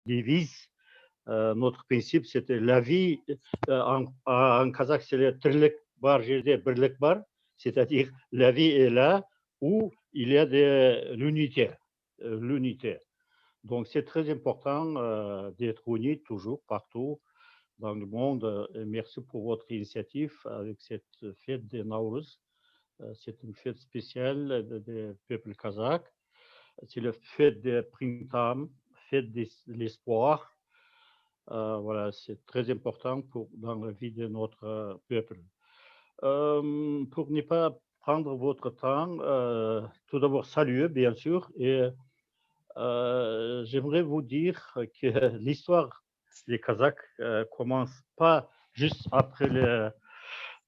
devise, notre principe, c'était la vie. En kazakh, c'est le trilek bar, birlik bar, c'est-à-dire la vie est là où il y a de l'unité. l'unité. Donc, c'est très important d'être unis toujours, partout dans le monde. Et merci pour votre initiative avec cette fête de Nowruz. C'est une fête spéciale des peuples kazakhs. C'est la fête de printemps, fête de l'espoir. Voilà, c'est très important dans la vie de notre peuple. Pour ne pas prendre votre temps, tout d'abord saluer, bien sûr, et j'aimerais vous dire que l'histoire des Kazakhs commence pas juste après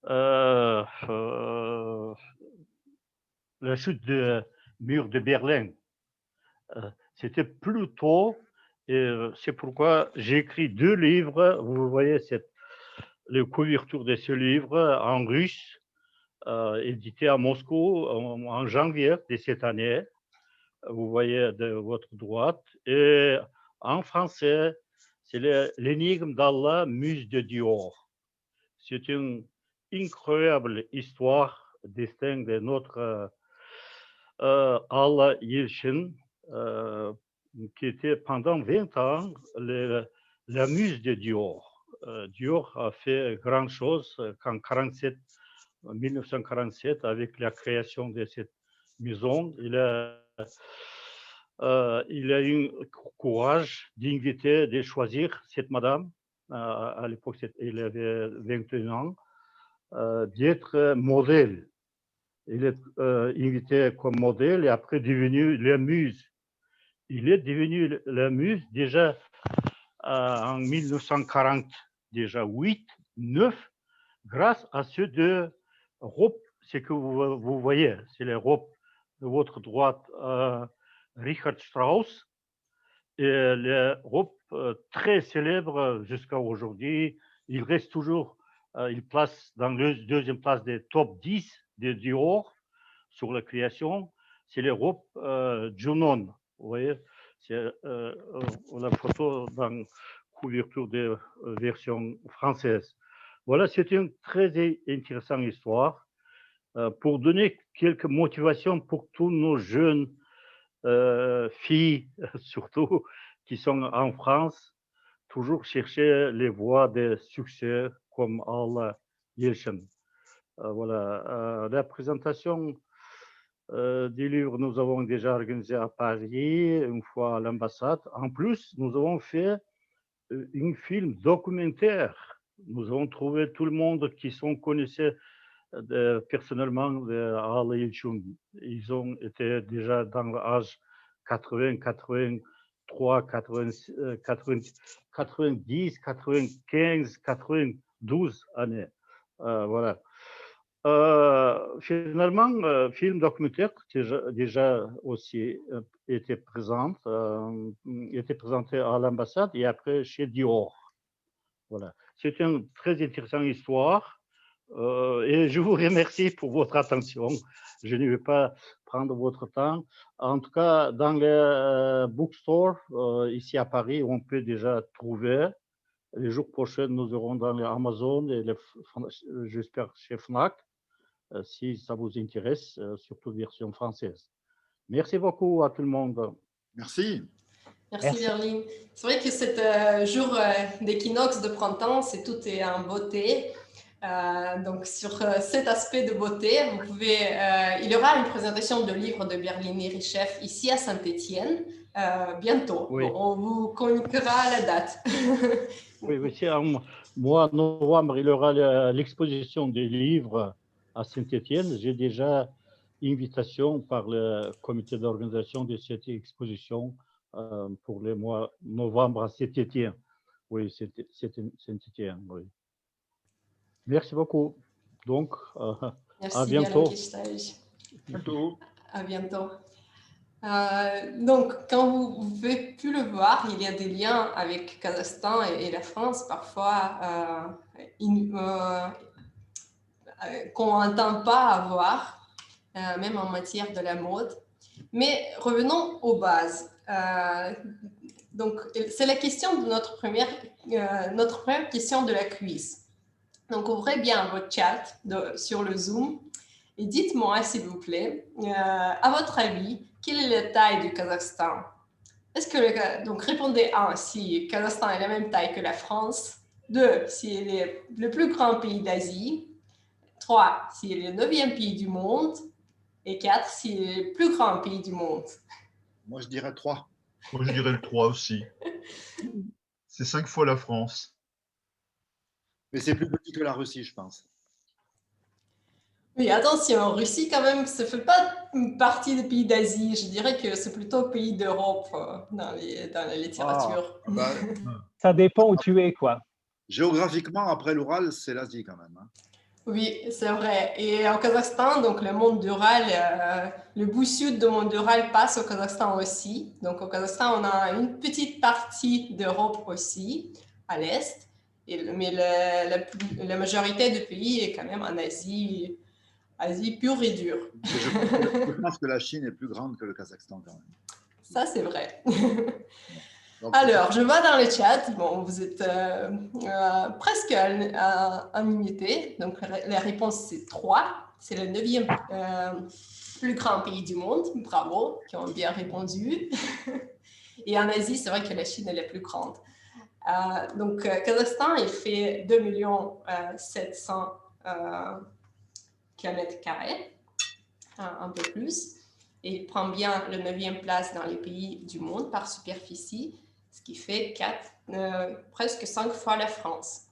euh, euh, la chute du mur de Berlin. C'était plus tôt, et c'est pourquoi j'ai écrit 2 livres. Vous voyez la couverture de ce livre en russe, édité à Moscou en janvier de cette année. Vous voyez de votre droite. Et en français, c'est l'énigme d'Allah, muse de Dior. C'est une incroyable histoire distincte de notre Allah Yelchin, qui était pendant 20 ans la muse de Dior. Dior a fait grand chose en 1947 avec la création de cette maison. Il a eu courage d'inviter, de choisir cette madame. À l'époque, elle avait 21 ans, d'être modèle. Il est invité comme modèle et après devenu la muse. Il est devenu la muse déjà en 1940, déjà 8, 9, grâce à ces 2 robes. C'est que vous voyez, c'est les robes de votre droite, Richard Strauss, et les robes très célèbres jusqu'à aujourd'hui. Il reste toujours, il place dans la deuxième place des top 10 de Dior sur la création. C'est les robes Junon. Vous voyez, c'est la photo dans la couverture de version française. Voilà, c'est une très intéressante histoire pour donner quelques motivations pour tous nos jeunes filles, surtout, qui sont en France, toujours chercher les voies de succès comme Allah Yelchin. Voilà, la présentation du livre, nous avons déjà organisé à Paris, une fois à l'ambassade. En plus, nous avons fait un film documentaire. Nous avons trouvé tout le monde qui sont connaissait personnellement Allah Yelchin. Ils ont été déjà dans l'âge 80, 83, 90, 95, 92 années. Voilà. Finalement, film documentaire déjà aussi était présenté à l'ambassade et après chez Dior. Voilà. C'est une très intéressante histoire et je vous remercie pour votre attention. Je ne vais pas prendre votre temps. En tout cas, dans les bookstores ici à Paris, on peut déjà trouver. Les jours prochains, nous aurons dans les Amazon et j'espère chez Fnac. Si ça vous intéresse, surtout version française. Merci beaucoup à tout le monde. Merci. Merci Berline. C'est vrai que cet jour d'équinoxe de printemps, tout est en beauté. Donc sur cet aspect de beauté, il y aura une présentation de livre de Berline Irichef ici à Saint-Étienne bientôt. Oui. Bon, on vous communiquera la date. Oui, c'est en mois de novembre, il y aura l'exposition des livres à Saint-Étienne. J'ai déjà invitation par le comité d'organisation de cette exposition pour les mois de novembre à Saint-Étienne. Oui, c'est Saint-Étienne, oui. Merci beaucoup. Donc, à bientôt. Bientôt. À bientôt. Donc, quand vous ne pouvez plus le voir, il y a des liens avec Kazakhstan et la France, parfois qu'on n'entend pas avoir, même en matière de la mode. Mais revenons aux bases. Donc, c'est la question de notre première question de la quiz. Donc, ouvrez bien votre chat sur le Zoom et dites-moi, s'il vous plaît, à votre avis, quelle est la taille du Kazakhstan? Donc, répondez 1, si le Kazakhstan est la même taille que la France. 2, s'il est le plus grand pays d'Asie. 3, s'il est le 9e pays du monde. Et 4, s'il est le plus grand pays du monde. Moi, je dirais 3. Moi, je dirais le 3 aussi. C'est 5 fois la France. Mais c'est plus petit que la Russie, je pense. Oui, attention, Russie, quand même, ça ne fait pas une partie des pays d'Asie. Je dirais que c'est plutôt pays d'Europe dans la littérature. Ah, bah, Ça dépend où tu es, quoi. géographiquement, après l'Oural, c'est l'Asie quand même. Hein. Oui, c'est vrai. Et au Kazakhstan, donc le monde d'Ural, le bout sud du monde d'Ural passe au Kazakhstan aussi. Donc au Kazakhstan, on a une petite partie d'Europe aussi, à l'est. Mais la majorité du pays est quand même en Asie pure et dure. Je pense que la Chine est plus grande que le Kazakhstan quand même. Ça, c'est vrai. Donc, Alors, je vois dans le chat, bon, vous êtes presque à l'unité. Donc, la réponse, c'est 3. C'est le 9e plus grand pays du monde. Bravo, qui ont bien répondu. Et en Asie, c'est vrai que la Chine est la plus grande. Donc, Kazakhstan, il fait 2 700 km², un peu plus. Et il prend bien le 9e place dans les pays du monde par superficie, ce qui fait presque 5 fois la France,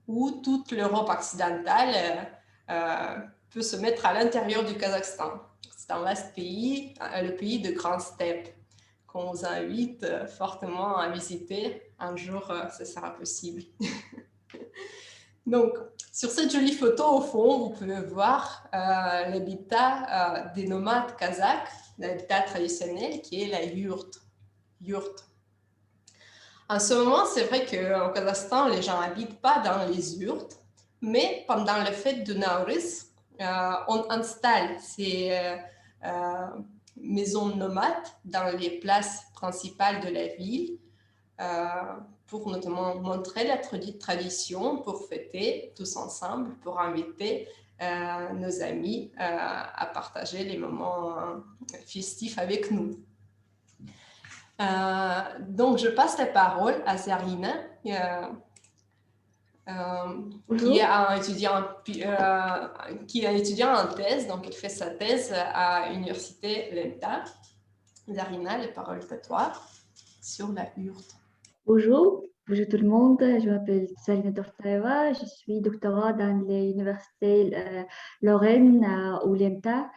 où toute l'Europe occidentale peut se mettre à l'intérieur du Kazakhstan. C'est un vaste pays, le pays de grandes steppes, qu'on vous invite fortement à visiter. Un jour, ce sera possible. Donc, sur cette jolie photo, au fond, vous pouvez voir l'habitat des nomades kazakhs, l'habitat traditionnel qui est la yourte. En ce moment, c'est vrai qu'au Kazakhstan, les gens n'habitent pas dans les yurtes, mais pendant le fête de Nowruz, on installe ces maisons nomades dans les places principales de la ville pour notamment montrer la tradition, pour fêter tous ensemble, pour inviter nos amis à partager les moments festifs avec nous. Donc, je passe la parole à Zarina, qui est un étudiant en thèse, donc elle fait sa thèse à l'université Lenta. Zarina, la parole est à toi sur la yourte. Bonjour tout le monde, je m'appelle Zarina Dortaeva, je suis doctorant dans l'université Lorraine ou Lenta.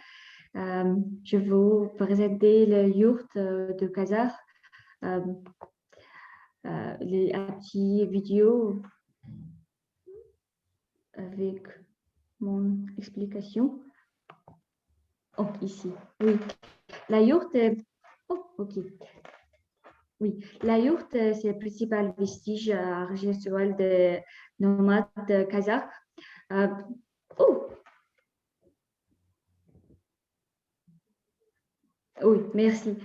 Je vais vous présenter la yourte de Kazakh. Les petites vidéos avec mon explication. Oh, ici, oui. La yourte est... Oh, ok. Oui, la yourte, c'est le principal vestige architectural des nomades kazakhs. Oh! Oui, merci.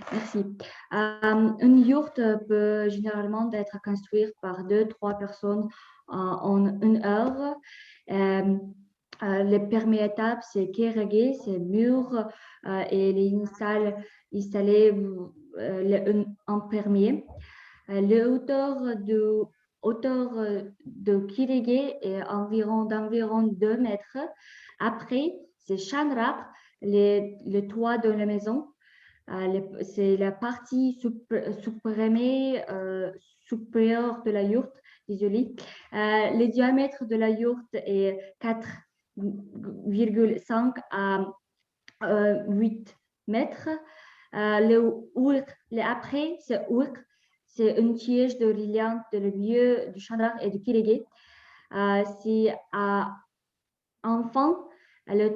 Une yourte peut généralement être construite par 2-3 personnes en 1 heure. Les premières étapes, c'est qu'ériguer ces murs et les installer en premier. La hauteur de Kirigé est d'environ 2 mètres. Après, c'est Shanrak, le toit de la maison. C'est la partie supérieure de la yourte. Désolée. Le diamètre de la yourte est 4,5 à 8 mètres. Après, c'est une tiège de reliant de le milieu du Shanrak et du Kirigé. Enfin, le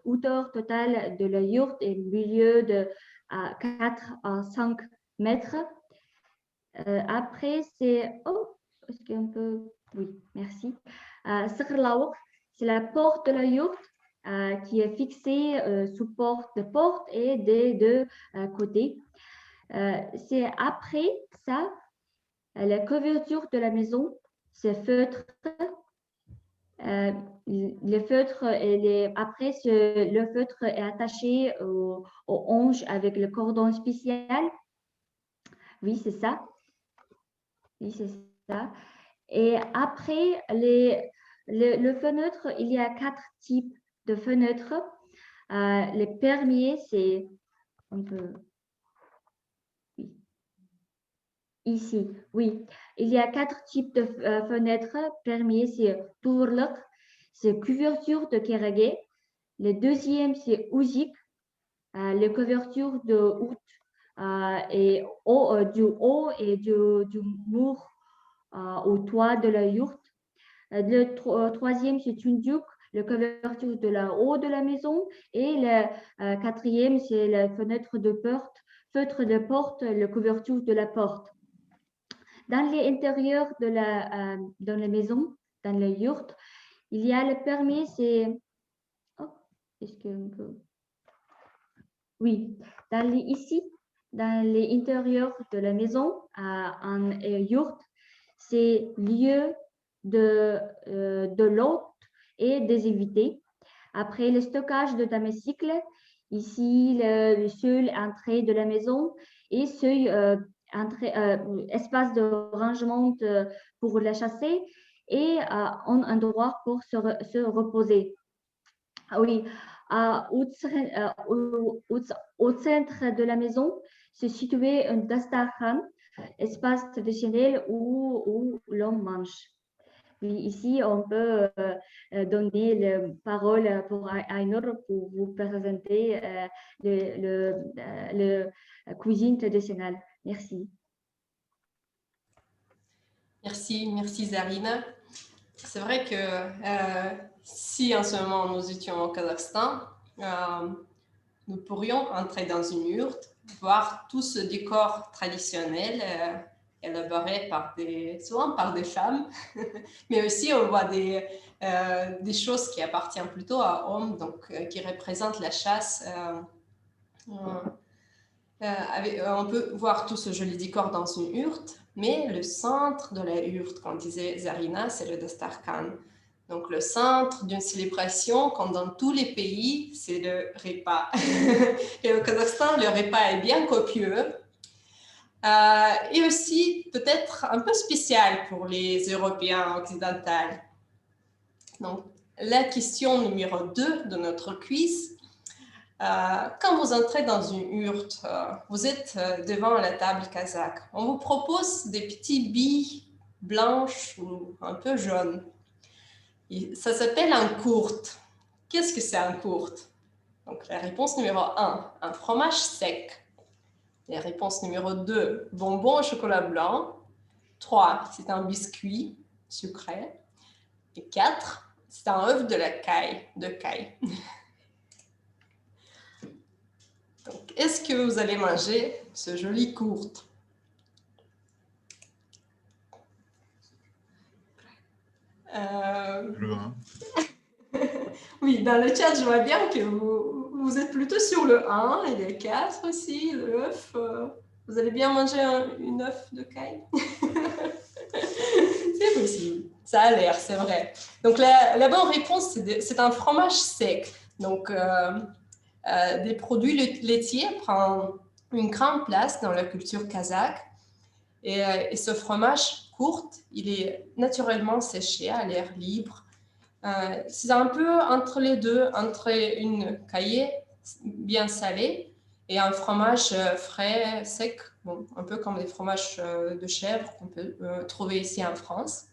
hauteur totale de la yourte est milieu de 4 à 5 mètres. Après, c'est... Oh, est-ce qu'on peut... Oui, merci. C'est la porte de la yourte qui est fixée sous porte et des 2 côtés. C'est après ça, la couverture de la maison, c'est feutre. Les feutres, après, le feutre est attaché aux hanches avec le cordon spécial. Oui, c'est ça. Oui, c'est ça. Et après, le fenêtre, il y a 4 types de fenêtres. Les permiers, c'est un peu ici. Oui, il y a 4 types de fenêtres. Permiers, c'est tourluk, c'est couverture de kéragué. Le deuxième, c'est ouzik, les couvertures de hout et du haut et du mur au toit de la yourte. Le troisième, c'est une duc, la couverture de la haut de la maison. Et le quatrième, c'est la fenêtre de porte, feutre de porte, la couverture de la porte. Dans l'intérieur de dans la maison, dans la yourte, il y a le permis, c'est... Oh, est-ce qu'on peut... Oui, ici, dans l'intérieur de la maison, en yourte, c'est lieu de l'hôte et des invités. Après le stockage de domicile, ici, le seul entrée de la maison et seul espace de rangement pour la chasser et un endroit pour se reposer. Oui, au centre de la maison se situait un dastakhan, espace traditionnel où l'on mange. Oui, ici, on peut donner la parole pour Ainur pour vous présenter le cuisine traditionnelle. Merci. Merci Zarina. C'est vrai que si en ce moment nous étions au Kazakhstan, nous pourrions entrer dans une yourte, voir tout ce décor traditionnel élaboré souvent par des femmes, mais aussi on voit des choses qui appartiennent plutôt à hommes, donc qui représentent la chasse. On peut voir tout ce joli décor dans une yourte, mais le centre de la yourte, comme disait Zarina, c'est le dastakhan. Donc le centre d'une célébration, comme dans tous les pays, c'est le repas. Et au Kazakhstan, le repas est bien copieux. Et aussi peut-être un peu spécial pour les Européens occidentaux. Donc la question numéro 2 de notre quiz. Quand vous entrez dans une yourte, vous êtes devant la table kazakh. On vous propose des petits billes blanches ou un peu jaunes. Ça s'appelle un kourt. Qu'est-ce que c'est un kourt? Donc la réponse numéro 1, un fromage sec. La réponse numéro 2, bonbons au chocolat blanc. 3, c'est un biscuit sucré. Et 4, c'est un œuf de caille. Donc, est-ce que vous allez manger ce joli kourt? Le 1. Oui, dans le chat, je vois bien que vous êtes plutôt sur le 1 et le 4 aussi, l'œuf. Vous allez bien manger une œuf de caille? C'est possible. Ça a l'air, c'est vrai. Donc, la bonne réponse, c'est un fromage sec. Donc, des produits laitiers prennent une grande place dans la culture kazakh. Et ce fromage court, il est naturellement séché à l'air libre. C'est un peu entre les deux, entre une caillée bien salée et un fromage frais, sec, bon, un peu comme les fromages de chèvre qu'on peut trouver ici en France.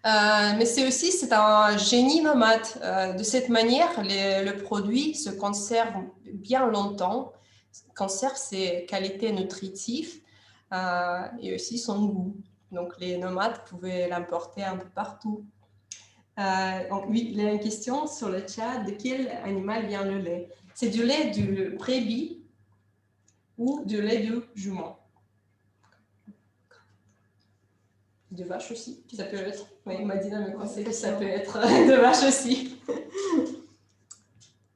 Mais c'est un génie nomade. De cette manière, le produit se conserve bien longtemps, conserve ses qualités nutritives et aussi son goût. Donc, les nomades pouvaient l'importer un peu partout. Donc, oui, il y a une question sur le chat. De quel animal vient le lait? C'est du lait du brebis ou du lait de jument? De vache aussi, ça peut être. Oui, Madina me conseille que ça peut être de vache aussi.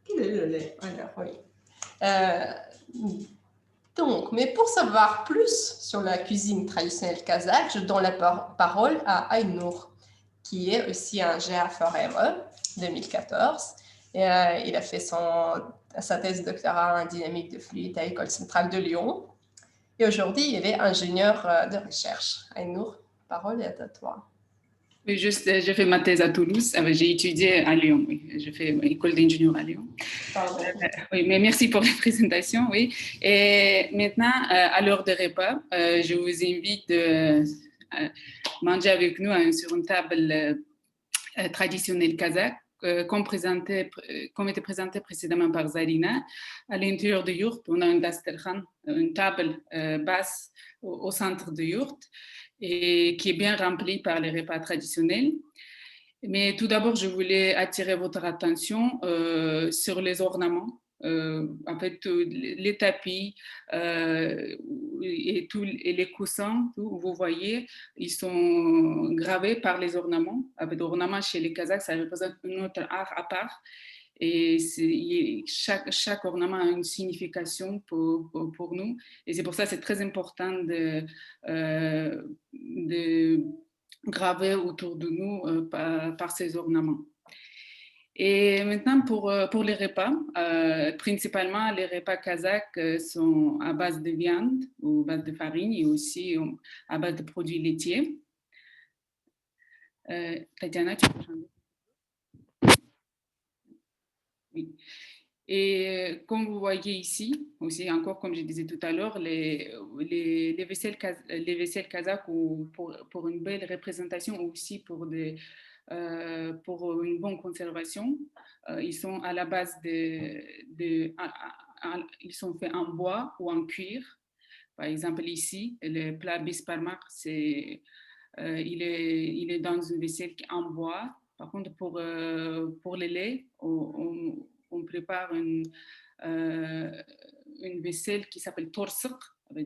Quel est le lait? Alors, oui. Donc, Mais pour savoir plus sur la cuisine traditionnelle kazakh, je donne la parole à Aynur, qui est aussi un GA Forever 2014. Et, il a fait sa thèse de doctorat en dynamique de fluide à l'École centrale de Lyon. Et aujourd'hui, il est ingénieur de recherche. Aynur, parole est à toi. Oui, j'ai fait ma thèse à Toulouse. J'ai étudié à Lyon, oui. J'ai fait l'école d'ingénieur à Lyon. Oui, mais merci pour la présentation, oui. Et maintenant, à l'heure de repas, je vous invite à manger avec nous sur une table traditionnelle kazakh, comme était présenté précédemment par Zarina. À l'intérieur de yourte, on a un dastelkhan, une table basse au centre de yourte, et qui est bien remplie par les repas traditionnels. Mais tout d'abord, je voulais attirer votre attention sur les ornements. En fait, les tapis et les coussins, vous voyez, ils sont gravés par les ornements. Avec l'ornement chez les Kazakhs, ça représente un autre art à part. Et chaque ornement a une signification pour nous. Et c'est pour ça que c'est très important de graver autour de nous par ces ornements. Et maintenant, pour les repas, principalement les repas kazakhs sont à base de viande ou à base de farine et aussi à base de produits laitiers. Tatiana, tu peux changer? Oui. Et comme vous voyez ici, aussi encore comme je disais tout à l'heure, les vaisselles kazakhs pour une belle représentation aussi pour une bonne conservation, ils sont à la base ils sont faits en bois ou en cuir. Par exemple ici, le plat bisparmak, il est dans une vaisselle en bois. Par contre, pour le lait, on prépare une vaisselle qui s'appelle torsuk.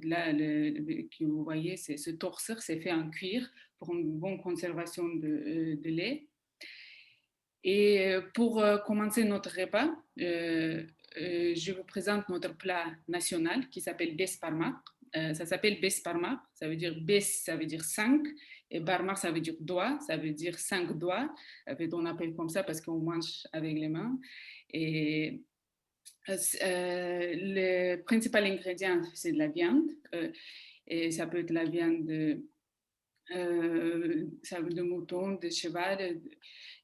Là, que vous voyez, ce torsuk, c'est fait en cuir pour une bonne conservation de lait. Et pour commencer notre repas, je vous présente notre plat national qui s'appelle besparmak. Ça s'appelle besparmak, ça veut dire bes, ça veut dire 5, et barmak, ça veut dire doigt, ça veut dire 5 doigts. On appelle comme ça parce qu'on mange avec les mains. Et le principal ingrédient, c'est de la viande. Et ça peut être la viande de mouton, de cheval.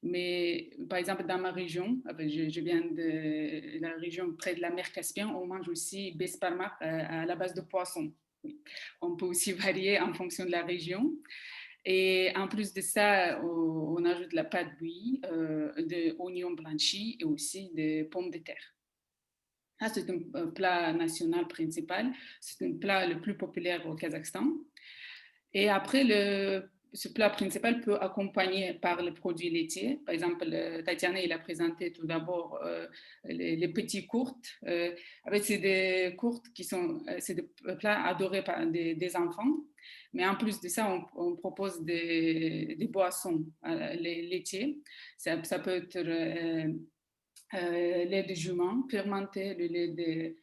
Mais par exemple, dans ma région, je viens de la région près de la mer Caspienne, on mange aussi besparmak à la base de poisson. Oui. On peut aussi varier en fonction de la région. Et en plus de ça, on ajoute de la pâte bouillie, de oignons blanchis et aussi de pommes de terre. Ça, c'est un plat national principal. C'est un plat le plus populaire au Kazakhstan. Et après, ce plat principal peut accompagner par les produits laitiers. Par exemple, Tatiana, il a présenté tout d'abord les petits courtes. C'est des courtes c'est des plats adorés par des enfants. Mais en plus de ça, on propose des boissons laitiers. Ça peut être lait de jument fermenté, le lait de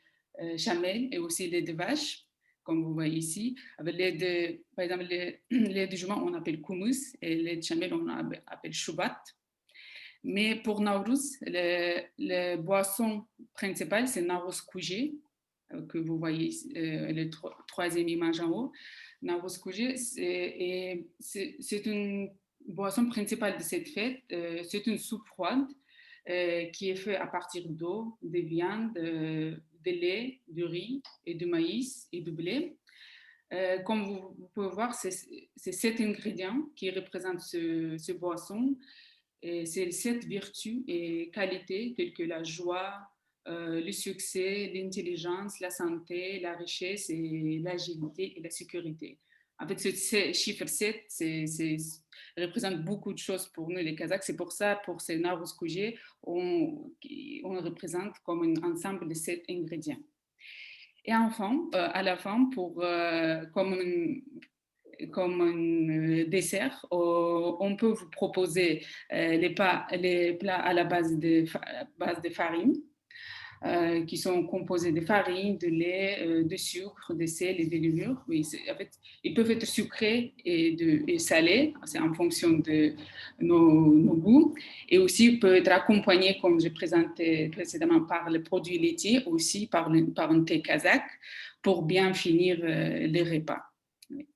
chamel et aussi lait de vache, comme vous voyez ici. Avec par exemple, le lait de jument, on appelle koumous, et le lait de chamel, on appelle choubat. Mais pour Nowruz, la boisson principale, c'est Nowruz Kouji, que vous voyez le troisième image en haut. Nowruz Kouji, c'est une boisson principale de cette fête. C'est une soupe froide qui est faite à partir d'eau, de viande, de lait, de riz et de maïs et de blé. Comme vous pouvez voir, c'est 7 ingrédients qui représentent ce boisson. C'est 7 vertus et qualités telles que la joie, le succès, l'intelligence, la santé, la richesse et l'agilité et la sécurité. En fait, ce chiffre 7, représente beaucoup de choses pour nous, les Kazakhs. C'est pour ça, pour ces Nowruz Kouji, on représente comme un ensemble de 7 ingrédients. Et enfin, à la fin, comme un dessert, on peut vous proposer les plats à la base de farine. qui sont composés de farine, de lait, de sucre, de sel et de levure. Oui, en fait, ils peuvent être sucrés et salés, c'est en fonction de nos goûts. Et aussi, peut être accompagné, comme je présentais précédemment, par le produit laitier, aussi par un thé kazakh, pour bien finir les repas. Oui.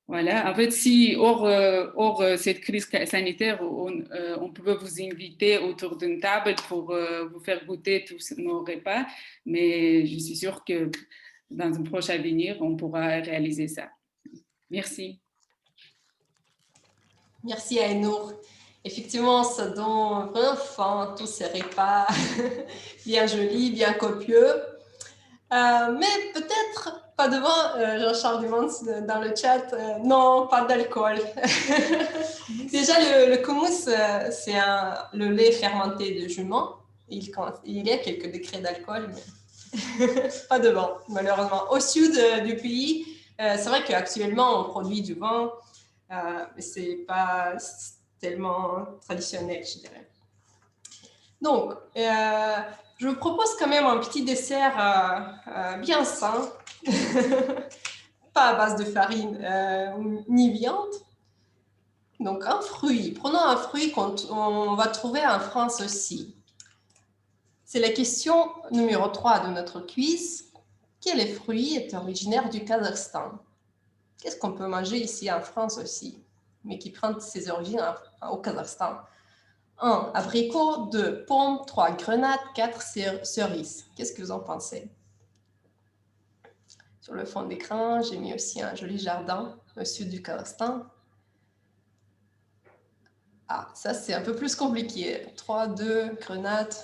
Voilà, en fait, si hors cette crise sanitaire, on pouvait vous inviter autour d'une table pour vous faire goûter tous nos repas, mais je suis sûre que dans un prochain avenir, on pourra réaliser ça. Merci. Merci Aïnour. Effectivement, ça donne vraiment faim, tous ces repas bien jolis, bien copieux. Mais peut-être pas devant Jean-Charles Dumont dans le chat, non, pas d'alcool. Déjà, le koumous, c'est le lait fermenté de jument. Il y a quelques degrés d'alcool, mais pas devant, malheureusement. Au sud du pays, c'est vrai qu'actuellement, on produit du vin, mais ce n'est pas tellement traditionnel, je dirais. Donc, je vous propose quand même un petit dessert bien sain, pas à base de farine ni viande. Donc, un fruit. Prenons un fruit qu'on va trouver en France aussi. C'est la question numéro 3 de notre quiz. Quel fruit est originaire du Kazakhstan? Qu'est-ce qu'on peut manger ici en France aussi, mais qui prend ses origines au Kazakhstan? 1. Abricot. 2. Pomme. 3. Grenade. 4. Cerise. Qu'est-ce que vous en pensez? Sur le fond d'écran, j'ai mis aussi un joli jardin au sud du Kazakhstan. Ah, ça c'est un peu plus compliqué. 3, 2, grenade.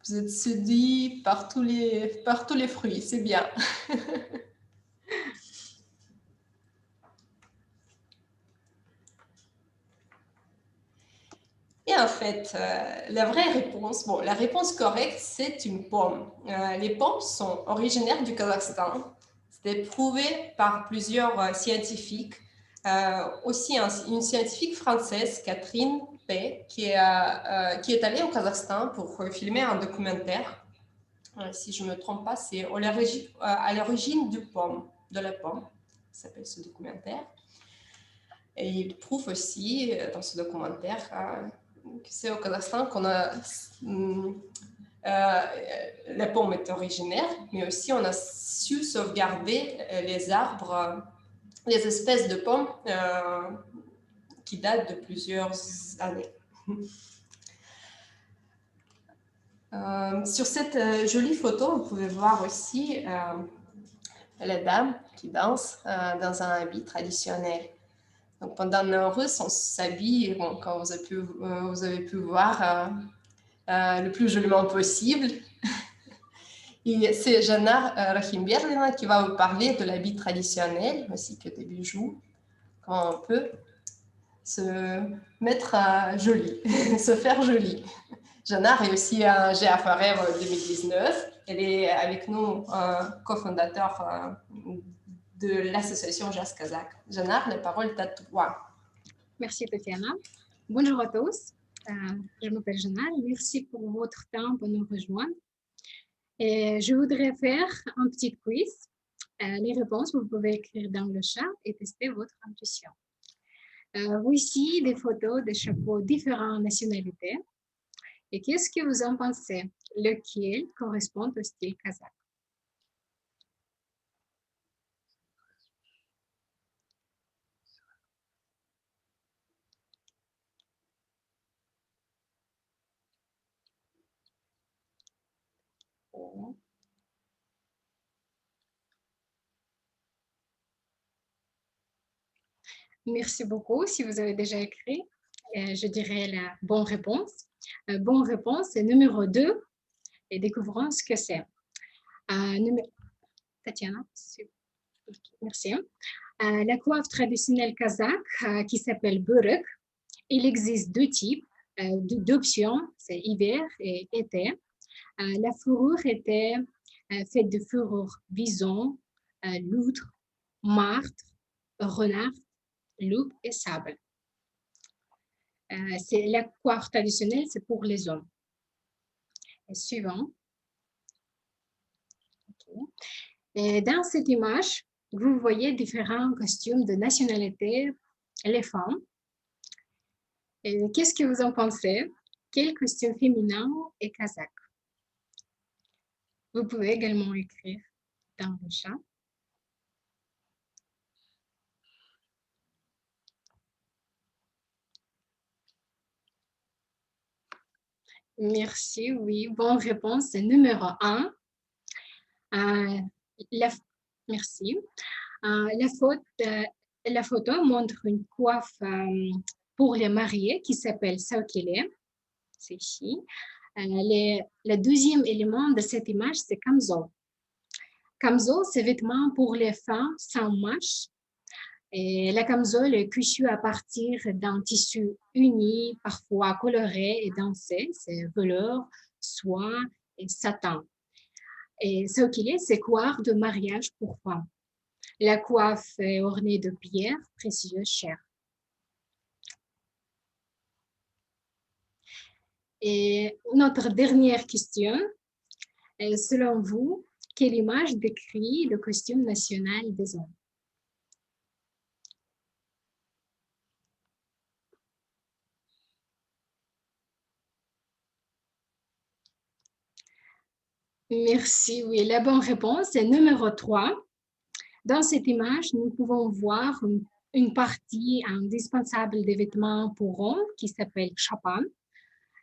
Vous êtes séduit par tous les fruits, c'est bien. Et en fait, la vraie réponse, la réponse correcte, c'est une pomme. Les pommes sont originaires du Kazakhstan. C'était prouvé par plusieurs scientifiques. Aussi une scientifique française, Catherine Pay, qui est allée au Kazakhstan pour filmer un documentaire. Si je ne me trompe pas, c'est à l'origine de la pomme, ça s'appelle ce documentaire. Et il prouve aussi dans ce documentaire que c'est au Kazakhstan qu'on a la pomme est originaire, mais aussi on a su sauvegarder les arbres, les espèces de pommes qui datent de plusieurs années. Sur cette jolie photo, vous pouvez voir aussi la dame qui danse dans un habit traditionnel. Donc, pendant nos Russes, on s'habille, comme vous avez pu voir, le plus joliment possible. Et c'est Jana Rahimberlina qui va vous parler de l'habit traditionnel, ainsi que des bijoux, comment on peut se mettre joli, se faire joli. Jana a réussi un GA4R 2019. Elle est avec nous, cofondateur de l'association Jazz Kazakh. Jana, la parole est à toi. Merci Tatiana. Bonjour à tous. Je m'appelle Jana. Merci pour votre temps pour nous rejoindre. Et je voudrais faire un petit quiz. Les réponses, vous pouvez écrire dans le chat et tester votre intuition. Voici des photos de chapeaux différentes nationalités. Et qu'est-ce que vous en pensez? Lequel correspond au style kazakh? Merci beaucoup. Si vous avez déjà écrit, je dirais la bonne réponse. Bonne réponse, c'est numéro 2. Et découvrons ce que c'est. Tatiana, merci. La coiffe traditionnelle kazakh qui s'appelle börek. Il existe deux types, deux options, c'est hiver et été. La fourrure était faite de fourrure bison, loutre, martre, renard, loup et sable. La coiffe traditionnelle, c'est pour les hommes. Suivant. Ok. Et dans cette image, vous voyez différents costumes de nationalité, les femmes. Et qu'est-ce que vous en pensez? Quel costume féminin est kazakh? Vous pouvez également écrire dans le chat. Merci, oui. Bonne réponse, c'est numéro 1. Merci. La photo montre une coiffe pour les mariés qui s'appelle saukile. C'est ici. Le deuxième élément de cette image, c'est kamzol. Kamzol, c'est vêtements pour les femmes sans manches. Et la camisole est couchue à partir d'un tissu uni, parfois coloré et dansé. C'est velours, soie et satin. Et saukile, c'est coiffe de mariage pour femmes. La coiffe est ornée de pierres précieuses chères. Et notre dernière question, selon vous, quelle image décrit le costume national des hommes? Merci, oui, la bonne réponse est numéro 3. Dans cette image, nous pouvons voir une partie indispensable des vêtements pour hommes qui s'appelle chapan.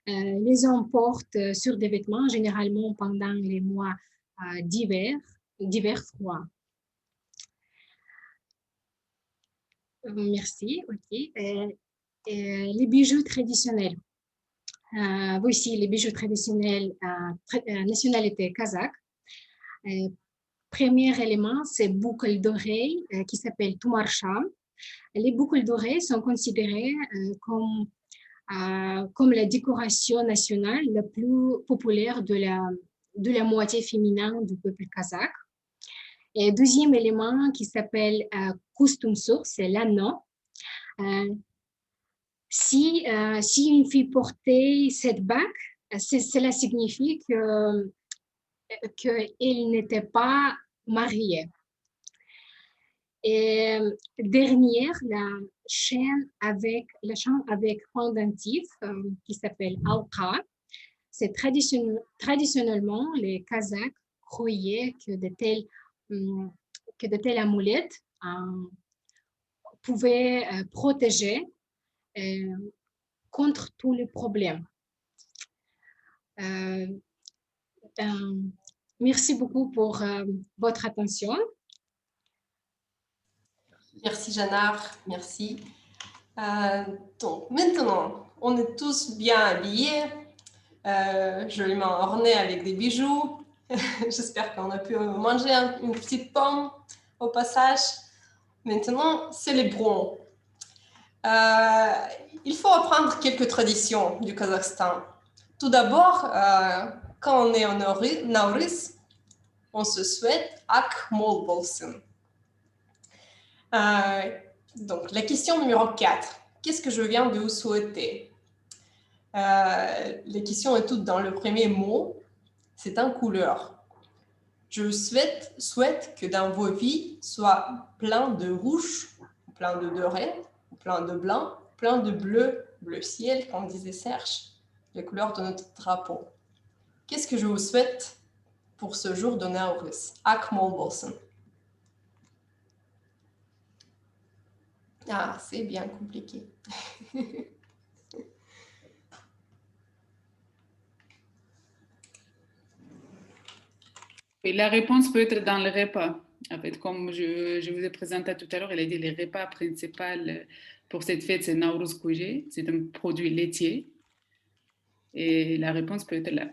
Les hommes portent sur des vêtements généralement pendant les mois d'hiver froids. Merci, ok. Les bijoux traditionnels. Voici les bijoux traditionnels nationalité kazakh. Premier élément, c'est boucle d'oreille qui s'appelle tumarsha. Les boucles d'oreilles sont considérées comme la décoration nationale la plus populaire de la moitié féminin du peuple kazakh. Et deuxième élément qui s'appelle kustumsur, c'est l'anneau. Si une fille portait cette bague, cela signifie qu'elle n'était pas mariée. Et dernière, la chaîne avec pendentif qui s'appelle alqa. C'est traditionnellement les Kazakhs croyaient que de telles amulettes pouvaient protéger contre tous les problèmes. Merci beaucoup pour votre attention. Merci Janar, merci. Donc maintenant, on est tous bien habillés, joliment ornés avec des bijoux. J'espère qu'on a pu manger une petite pomme au passage. Maintenant, célébrons. Il faut apprendre quelques traditions du Kazakhstan. Tout d'abord, quand on est en Nauruz, on se souhaite Ak Mol Bolsun. Donc, la question numéro 4. Qu'est-ce que je viens de vous souhaiter? La question est toute dans le premier mot. C'est en couleur. Je souhaite que dans vos vies soit plein de rouge, plein de doré, plein de blanc, plein de bleu, bleu ciel, comme disait Serge, les couleurs de notre drapeau. Qu'est-ce que je vous souhaite pour ce jour de Nauruz? Ak Mol Bolsun. Ah, c'est bien compliqué. Et la réponse peut être dans le repas. En fait, comme je vous ai présenté tout à l'heure, il a dit le repas principal pour cette fête, c'est Nauruz Koje. C'est un produit laitier. Et la réponse peut être là.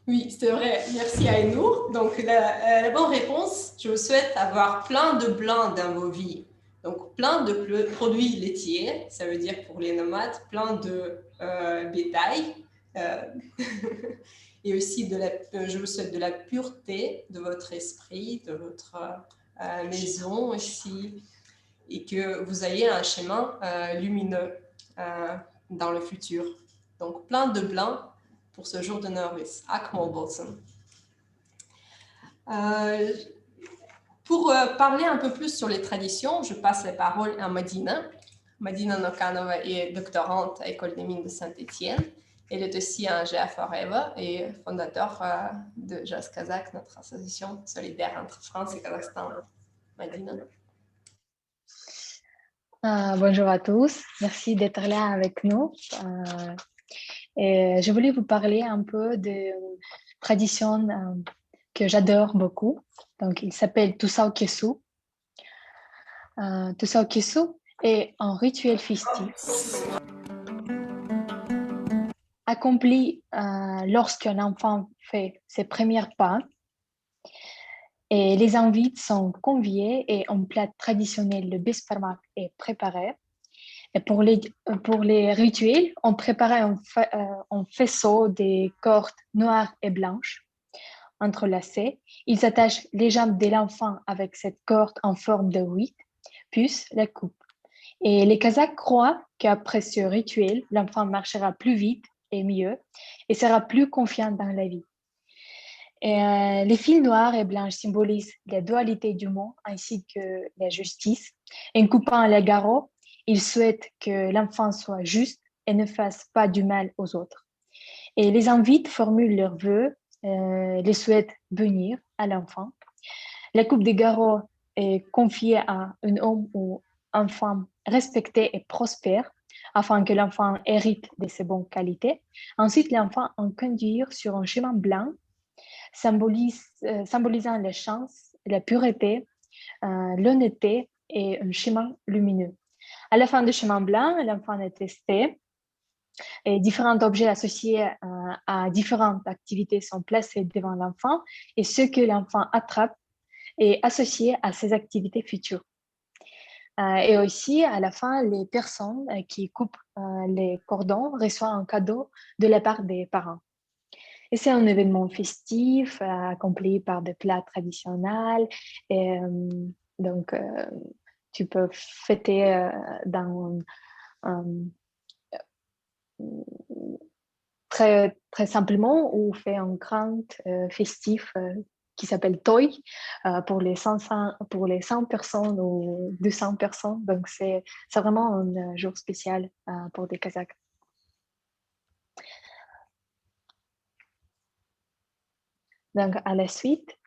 Oui, c'est vrai. Merci Aïnour. Donc, la bonne réponse, je vous souhaite avoir plein de blanc dans vos vies. Donc, plein de produits laitiers, ça veut dire pour les nomades, plein de bétail. Et aussi, je vous souhaite de la pureté de votre esprit, de votre maison aussi. et que vous ayez un chemin lumineux dans le futur. Donc, plein de blanc pour ce jour de Norris. Akmalbolsen. Pour parler un peu plus sur les traditions, je passe les paroles à Madina. Madina Nokanova est doctorante à l'École des mines de Saint-Étienne. Elle est aussi un GA Forever et fondateur de Jazz Kazakh, notre association solidaire entre France et Kazakhstan. Madina. Bonjour à tous, merci d'être là avec nous. Et je voulais vous parler un peu de tradition que j'adore beaucoup. Donc, il s'appelle Tusao Kesu. Tusao Kesu est un rituel festif accompli lorsqu'un enfant fait ses premiers pas. Et les invités sont conviés et un plat traditionnel, le besparmak, est préparé. Et pour les rituels, on prépare un faisceau de cordes noires et blanches entrelacées. Ils attachent les jambes de l'enfant avec cette corde en forme de 8, puis la coupe. Et les Kazakhs croient qu'après ce rituel, l'enfant marchera plus vite et mieux et sera plus confiant dans la vie. Et, les fils noirs et blancs symbolisent la dualité du monde ainsi que la justice. En coupant les garrots, ils souhaitent que l'enfant soit juste et ne fasse pas du mal aux autres. Et les invités formulent leurs vœux, les souhaitent venir à l'enfant. La coupe des garrots est confiée à un homme ou une femme respectée et prospère afin que l'enfant hérite de ses bonnes qualités. Ensuite, l'enfant en conduit sur un chemin blanc symbolisant la chance, la pureté, l'honnêteté et un chemin lumineux. À la fin du chemin blanc, l'enfant est testé et différents objets associés à différentes activités sont placés devant l'enfant et ce que l'enfant attrape est associé à ses activités futures. Et aussi, à la fin, les personnes qui coupent les cordons reçoivent un cadeau de la part des parents. Et c'est un événement festif, accompli par des plats traditionnels. Et, donc, tu peux fêter très, très simplement ou faire un grand festif qui s'appelle Toy pour les 100 personnes ou 200 personnes. Donc, c'est vraiment un jour spécial pour des Kazakhs. Donc, à la suite.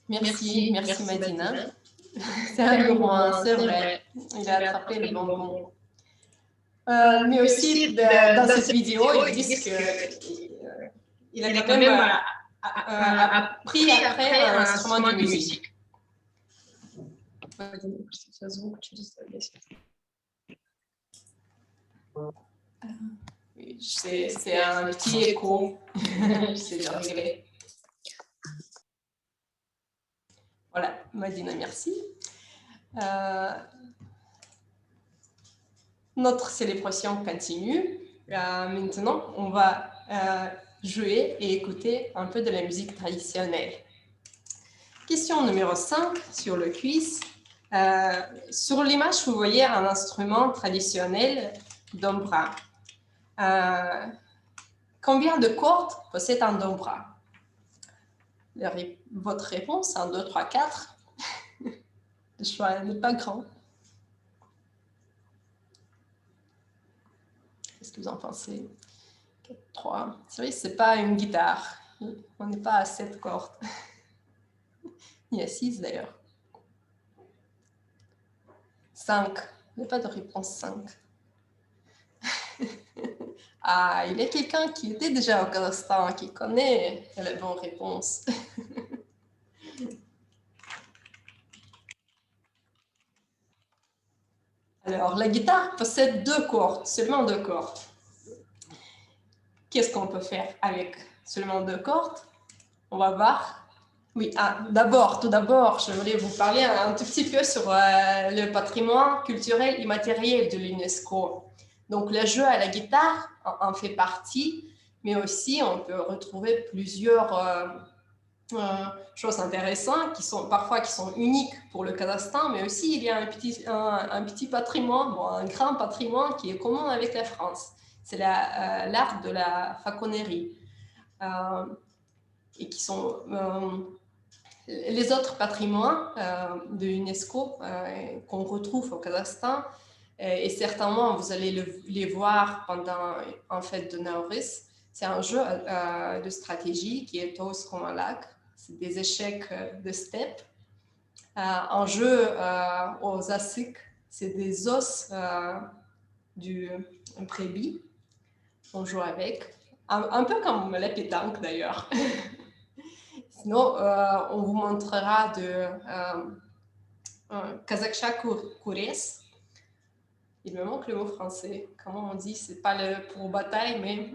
Merci Madina. C'est un gourmand, c'est vrai. Il a attrapé le bonbon. Mais aussi, dans cette vidéo, ils disent qu'il a quand même appris après un instrument de musique. Oui, c'est un petit écho. C'est de régler. Voilà, Madina, merci. Notre célébration continue. Maintenant, on va jouer et écouter un peu de la musique traditionnelle. Question numéro 5 sur le quiz. Sur l'image, vous voyez un instrument traditionnel dombra. Combien de cordes possède un dombra? Votre réponse, 1, 2, 3, 4. Le choix n'est pas grand. Qu'est-ce que vous en pensez? 4, 3. C'est vrai, ce n'est pas une guitare. On n'est pas à 7 cordes. Il y a 6 d'ailleurs. 5. Il n'y a pas de réponse 5. Ah, il y a quelqu'un qui était déjà au Kazakhstan, qui connaît la bonne réponse. Alors, la guitare possède 2 cordes, seulement 2 cordes. Qu'est-ce qu'on peut faire avec seulement 2 cordes? On va voir. Oui, tout d'abord, je voulais vous parler un tout petit peu sur le patrimoine culturel immatériel de l'UNESCO. Donc, le jeu à la guitare en fait partie, mais aussi on peut retrouver plusieurs choses intéressantes qui sont uniques pour le Kazakhstan, mais aussi il y a un petit patrimoine, bon, un grand patrimoine qui est commun avec la France. C'est l'art de la faconnerie. Et qui sont les autres patrimoines de l'UNESCO qu'on retrouve au Kazakhstan. Et certainement, vous allez les voir pendant une fête de Nowruz. C'est un jeu de stratégie qui est Toos Komalak. C'est des échecs de steppe. Un jeu aux asiques, c'est des os du prébi. On joue avec. Un peu comme la pétanque d'ailleurs. Sinon, on vous montrera de Kazakhcha Kures. Il me manque le mot français. Comment on dit? C'est pas pour bataille, mais...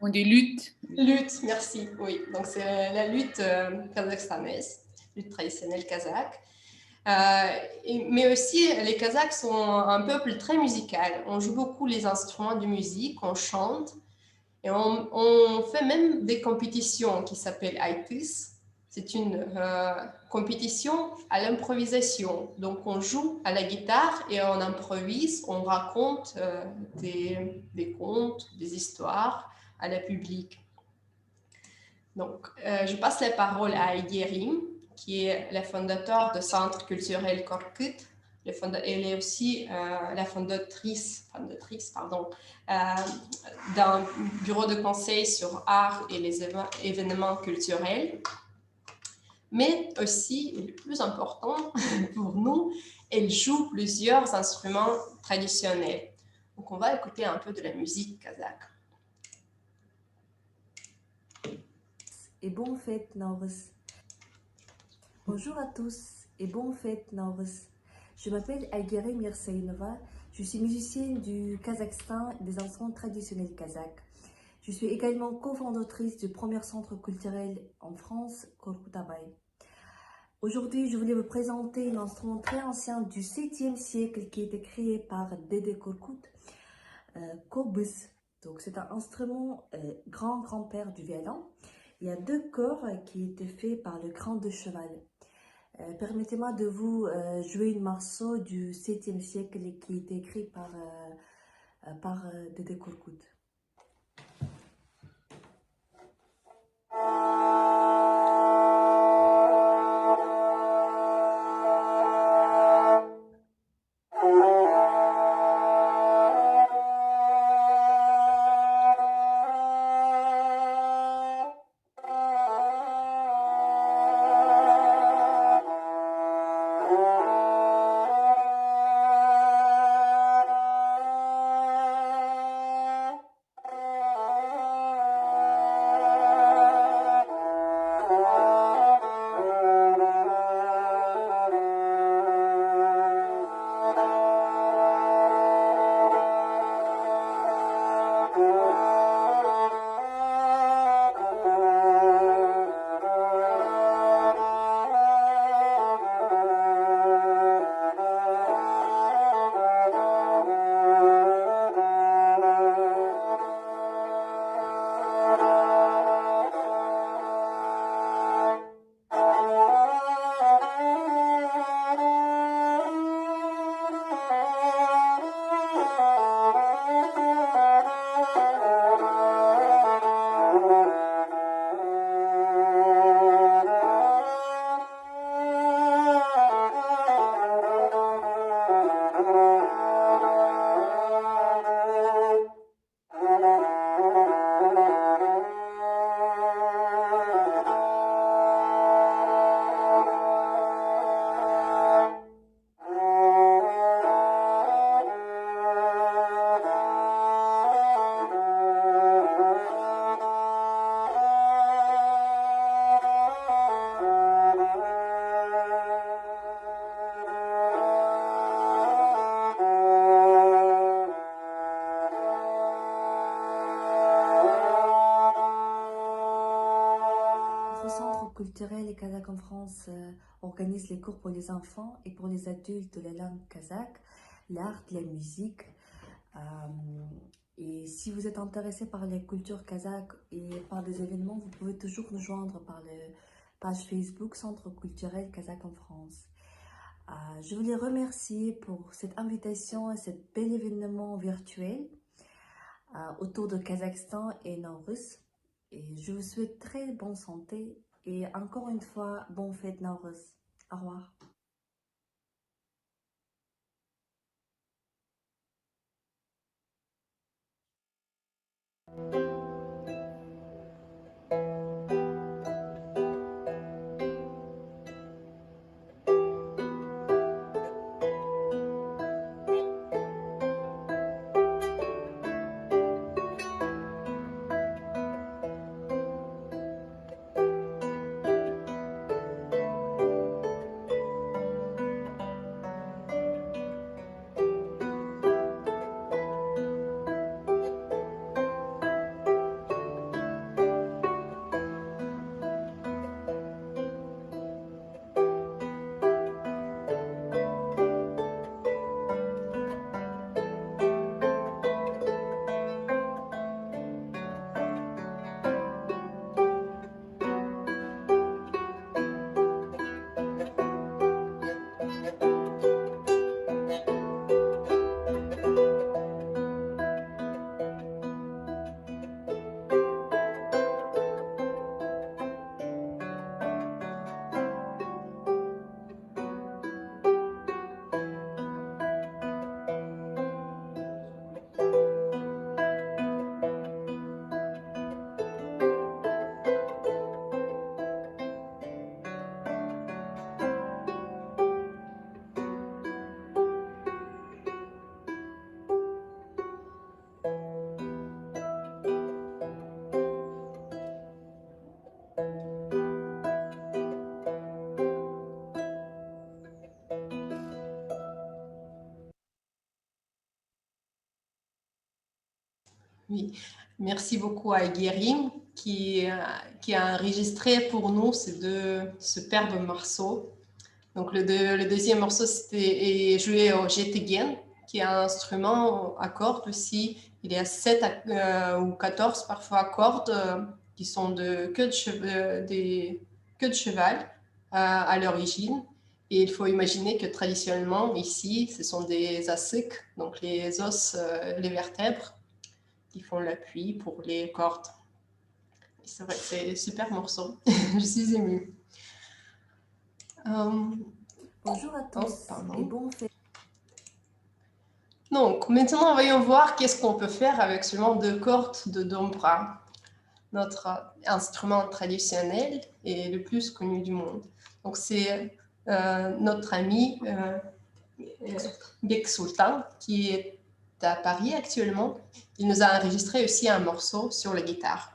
On dit lutte. Lutte, merci. Oui, donc c'est la lutte kazakhstanaise, lutte traditionnelle kazakh. Mais aussi, les Kazakhs sont un peuple très musical. On joue beaucoup les instruments de musique, on chante. Et on fait même des compétitions qui s'appellent ITIS. C'est une compétition à l'improvisation. Donc, on joue à la guitare et on improvise, on raconte des contes, des histoires à la public. Donc, je passe la parole à Aygerim, qui est la fondateur du Centre culturel Korkut. Elle est aussi la fondatrice d'un bureau de conseil sur art et les événements culturels. Mais aussi, et le plus important pour nous, elle joue plusieurs instruments traditionnels. Donc, on va écouter un peu de la musique kazakh. Et bonne fête Nowruz. Bonjour à tous et bonne fête Nowruz. Je m'appelle Aygerim Mirsaïnova, je suis musicienne du Kazakhstan et des instruments traditionnels kazakhs. Je suis également cofondatrice du premier centre culturel en France, Korkut Abay. Aujourd'hui, je voulais vous présenter un instrument très ancien du 7e siècle qui a été créé par Dede Korkut, Kobus. Donc c'est un instrument grand-grand-père du violon. Il y a 2 corps qui étaient faits par le cran de cheval. Permettez-moi de vous jouer un morceau du 7e siècle qui a été écrit par Dede Korkut. Culturel et kazakh en France organise les cours pour les enfants et pour les adultes de la langue kazakh, l'art, la musique. Et si vous êtes intéressé par les cultures kazakhs et par des événements, vous pouvez toujours nous joindre par la page Facebook Centre culturel kazakh en France. Je voulais remercier pour cette invitation et cet bel événement virtuel autour de Kazakhstan et Nowruz. Et je vous souhaite très bonne santé et encore une fois, bonne fête Nowruz. Au revoir. Oui, merci beaucoup à Guérim qui a enregistré pour nous ces deux superbes morceaux. Donc le deuxième morceau c'était joué au jetegen, qui est un instrument à cordes aussi. Il y a 7 ou 14 parfois cordes qui sont de queue de cheval à l'origine. Et il faut imaginer que traditionnellement ici, ce sont des asiques, donc les os, les vertèbres, qui font l'appui pour les cordes. C'est vrai, c'est un super morceau. Je suis émue. Bonjour à tous et bon fête. Donc, maintenant, voyons voir qu'est-ce qu'on peut faire avec seulement 2 cordes de dombra, notre instrument traditionnel et le plus connu du monde. Donc, c'est notre ami Bek Sultan qui est à Paris actuellement. Il nous a enregistré aussi un morceau sur la guitare.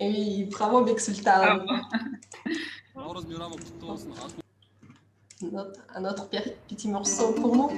Et bravo Bek Sultan. Un autre petit morceau pour nous.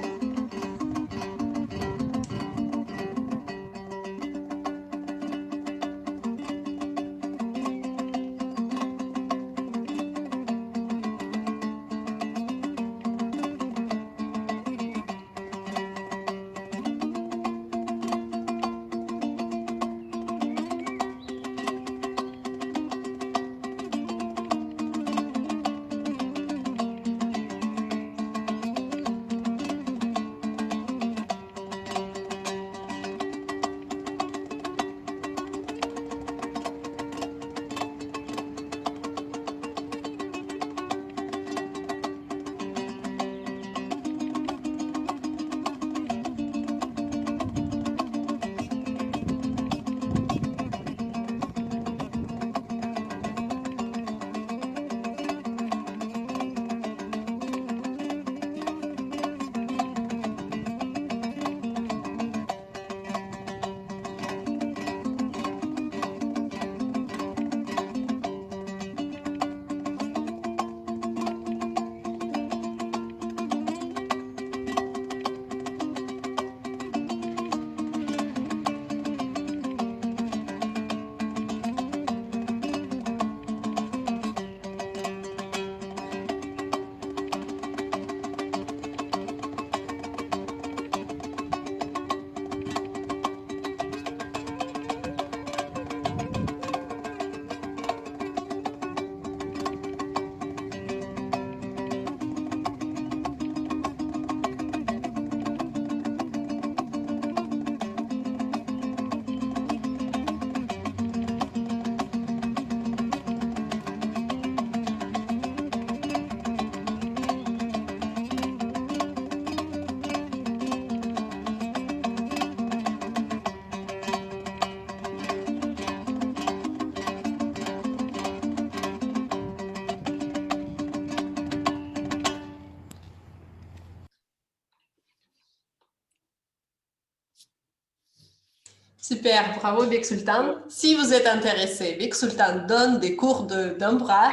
Super, bravo Bek Sultan. Si vous êtes intéressé, Bek Sultan donne des cours d'un bras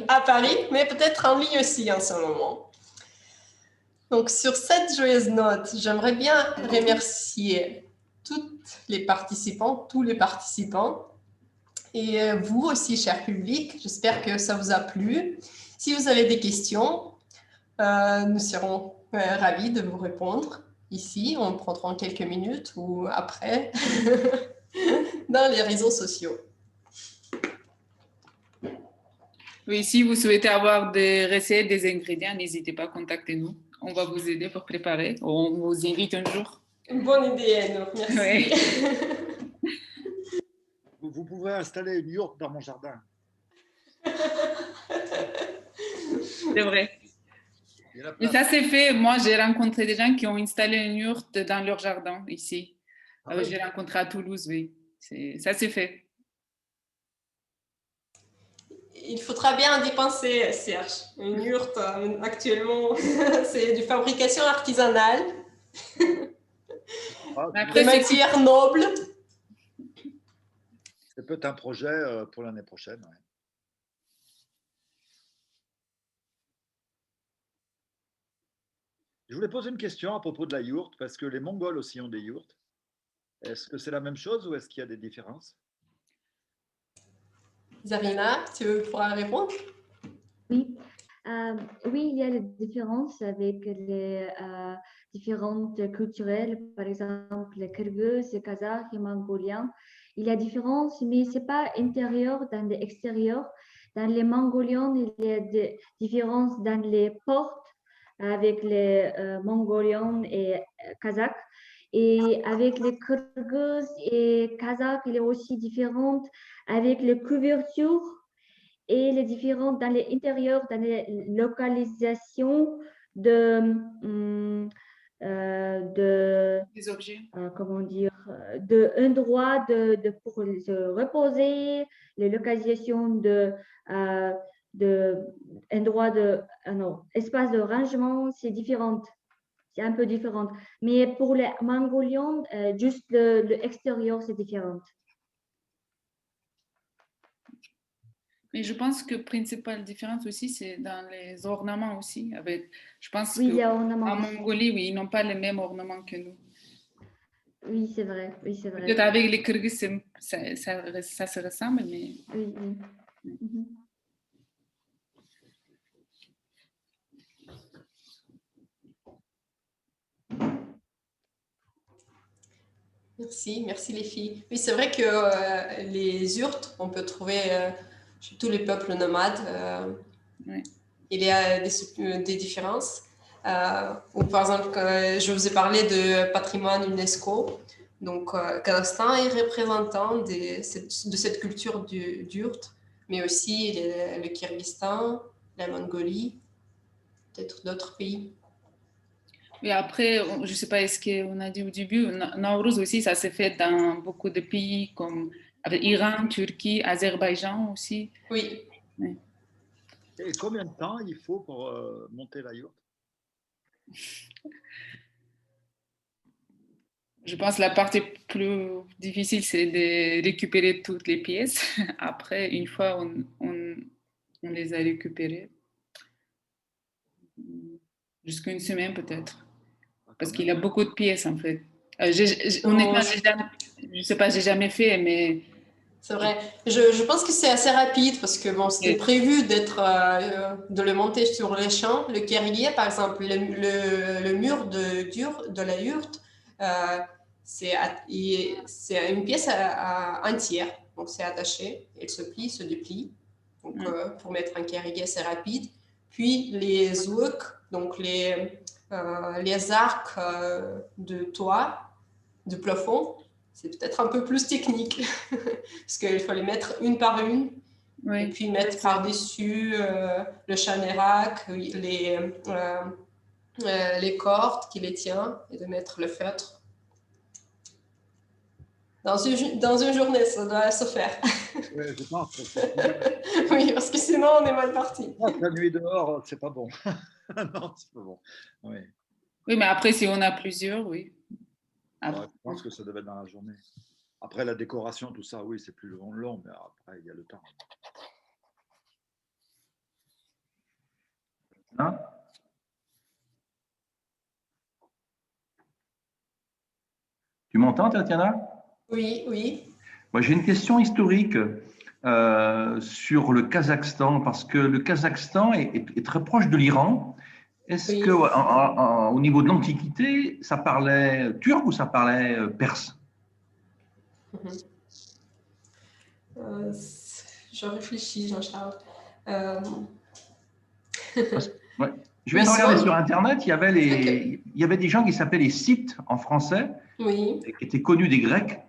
à Paris, mais peut-être en ligne aussi en ce moment. Donc sur cette joyeuse note, j'aimerais bien remercier toutes les participants, tous les participants, et vous aussi, cher public. J'espère que ça vous a plu. Si vous avez des questions, nous serons ravis de vous répondre. Ici, on prendra quelques minutes ou après dans les réseaux sociaux. Oui, si vous souhaitez avoir des recettes, des ingrédients, n'hésitez pas à contacter nous. On va vous aider pour préparer. On vous invite un jour. Une bonne idée, Anne. Merci. Oui. Vous pouvez installer une yourte dans mon jardin. C'est vrai. Il y a la Et place. ça, c'est fait. Moi, j'ai rencontré des gens qui ont installé une yourte dans leur jardin ici. Ah oui. J'ai rencontré à Toulouse, oui. Ça, c'est fait. Il faudra bien dépenser, Serge. Une yourte, actuellement, c'est de fabrication artisanale, Après, des matières nobles. C'est peut-être un projet pour l'année prochaine. Ouais. Je voulais poser une question à propos de la yourte, parce que les Mongols aussi ont des yourtes. Est-ce que c'est la même chose ou est-ce qu'il y a des différences? Zarina, tu pourras répondre? Oui. Oui, il y a des différences avec les différentes culturelles, par exemple les Kirghizes, les Kazakhs et Mongoliens. Il y a différence, mais ce n'est pas intérieur dans l'extérieur. Dans les Mongoliens, il y a des différences dans les portes avec les Mongoliens et Kazakhs. Et avec les Kirghizes et Kazakhs, il y a aussi différentes avec les couvertures et les différentes dans l'intérieur, dans les localisations de des objets. Comment dire, un endroit pour se reposer, les localisations endroit non, espace de rangement, c'est différent. C'est un peu différent. Mais pour les Mongoliens, juste l'extérieur, c'est différent. Mais je pense que la principale différence aussi, c'est dans les ornements aussi. Je pense Oui, il y a qu'en ornements. Mongolie, oui, ils n'ont pas les mêmes ornements que nous. Oui, c'est vrai. Oui, c'est vrai. Peut-être avec les Kirghizes, ça se ressemble, mais... Oui, oui. Mm-hmm. Merci les filles. Oui, c'est vrai que les yurts, on peut trouver chez tous les peuples nomades. Oui. Il y a des différences. Ou par exemple, je vous ai parlé de patrimoine UNESCO. Donc, Kazakhstan est représentant de cette culture du yurt, mais aussi le Kyrgyzstan, la Mongolie, peut-être d'autres pays. Et après, je ne sais pas, est-ce qu'on a dit au début, Nowruz aussi, ça s'est fait dans beaucoup de pays comme Iran, Turquie, Azerbaïdjan aussi. Oui. Oui. Et combien de temps il faut pour monter la yourte? Je pense que la partie plus difficile, c'est de récupérer toutes les pièces. Après, une fois on les a récupérées, jusqu'à une semaine peut-être. Parce qu'il y a beaucoup de pièces en fait. Honnêtement, je ne sais pas, j'ai jamais fait, mais... C'est vrai. Je pense que c'est assez rapide parce que bon, c'était prévu de le monter sur les champs. Le kérguier, par exemple, le mur de la yourte, c'est une pièce entière. Donc, c'est attaché. Elle se plie, se déplie. Donc, pour mettre un kérguier, c'est rapide. Puis, les zouks, donc les arcs de toit, de plafond, c'est peut-être un peu plus technique parce qu'il faut les mettre une par une, oui. Et puis mettre par-dessus le chanérac, les cordes qui les tiennent et de mettre le feutre. Dans une journée, ça doit se faire. Oui, je pense. Oui, parce que sinon, on est mal parti. La nuit dehors, c'est pas bon. Non, c'est pas bon. Oui. Oui, mais après, si on a plusieurs, oui. Ah, Ouais, je pense que ça devait être dans la journée. Après, la décoration, tout ça, oui, c'est plus long, mais après, il y a le temps. Hein? Tu m'entends, Tatiana? Oui, oui. Moi, j'ai une question historique sur le Kazakhstan, parce que le Kazakhstan est très proche de l'Iran. Est-ce Oui. que, au niveau de l'Antiquité, ça parlait turc ou ça parlait perse? Je réfléchis, Jean-Charles. Ouais. Je viens de Oui, regarder soit- sur Internet, il y avait des gens qui s'appelaient les Scythes en français, Oui. qui étaient connus des Grecs,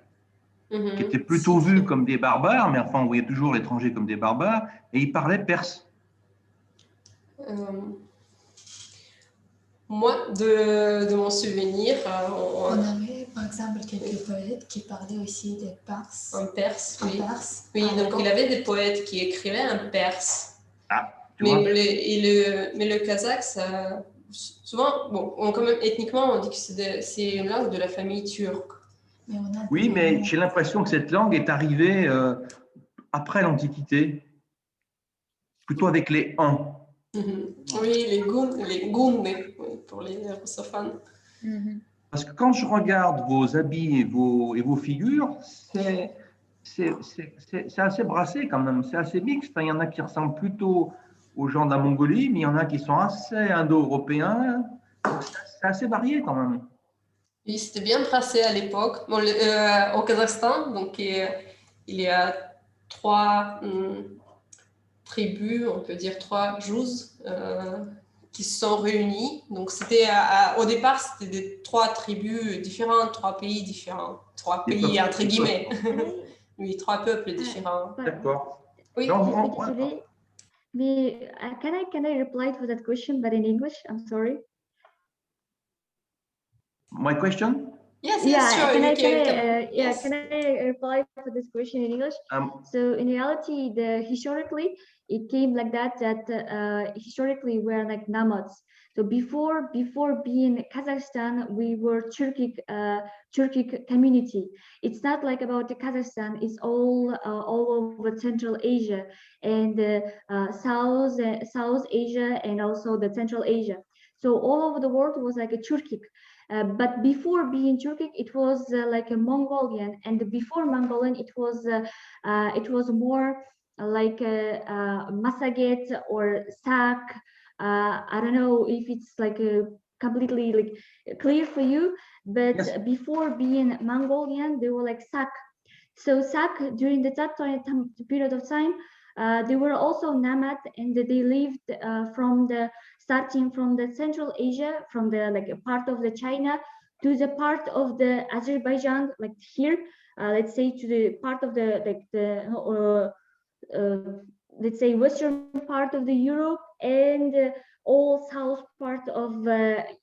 qui étaient plutôt vus comme des barbares, mais enfin, on voyait toujours l'étranger comme des barbares, et ils parlaient perse. Moi, de mon souvenir, On avait par exemple quelques poètes qui parlaient aussi des Perses. en perse, En oui. Perse. Oui, Ah, donc d'accord. il avait des poètes qui écrivaient en perse. Ah, tu Mais vois. le kazakh, ça, souvent, bon, quand même, ethniquement, on dit que c'est une langue de la famille turque. Mais on a Oui, des mais mots. j'ai l'impression que cette langue est arrivée après l'Antiquité, plutôt avec les Huns. Oui, les goundes, oui, pour les russophones. Parce que quand je regarde vos habits et vos figures, c'est assez brassé quand même, c'est assez mixte. Il y en a qui ressemblent plutôt aux gens de la Mongolie, mais il y en a qui sont assez indo-européens. Donc, c'est assez varié quand même. Oui, c'était bien tracé à l'époque. Bon, au Kazakhstan, donc, il y a 3 tribus, on peut dire 3 jouz, qui se sont réunies. Donc, au départ, c'était 3 tribus différentes, 3 pays différents. 3 pays, entre guillemets. Oui, 3 peuples différents. D'accord. Oui. Je suis désolée, mais can I reply to that question, but in English? I'm sorry. My question? Yes, Yeah, sure. can Yes. I reply to this question in English? So in reality, historically, it came like that historically we're like nomads. So before being Kazakhstan, we were Turkic community. It's not like about Kazakhstan. It's all over Central Asia and South Asia and also the Central Asia. So all over the world was like a Turkic. But before being Turkic, it was like a Mongolian, and before Mongolian, it was more like a Masaget or Sak. I don't know if it's like a completely like clear for you, but yes. Before being Mongolian, they were like Sak. So Sak during that period of time, they were also nomad, and they lived starting from the Central Asia, from the like a part of the China to the part of the Azerbaijan, like here, let's say to the part of the like the let's say western part of the Europe and all south part of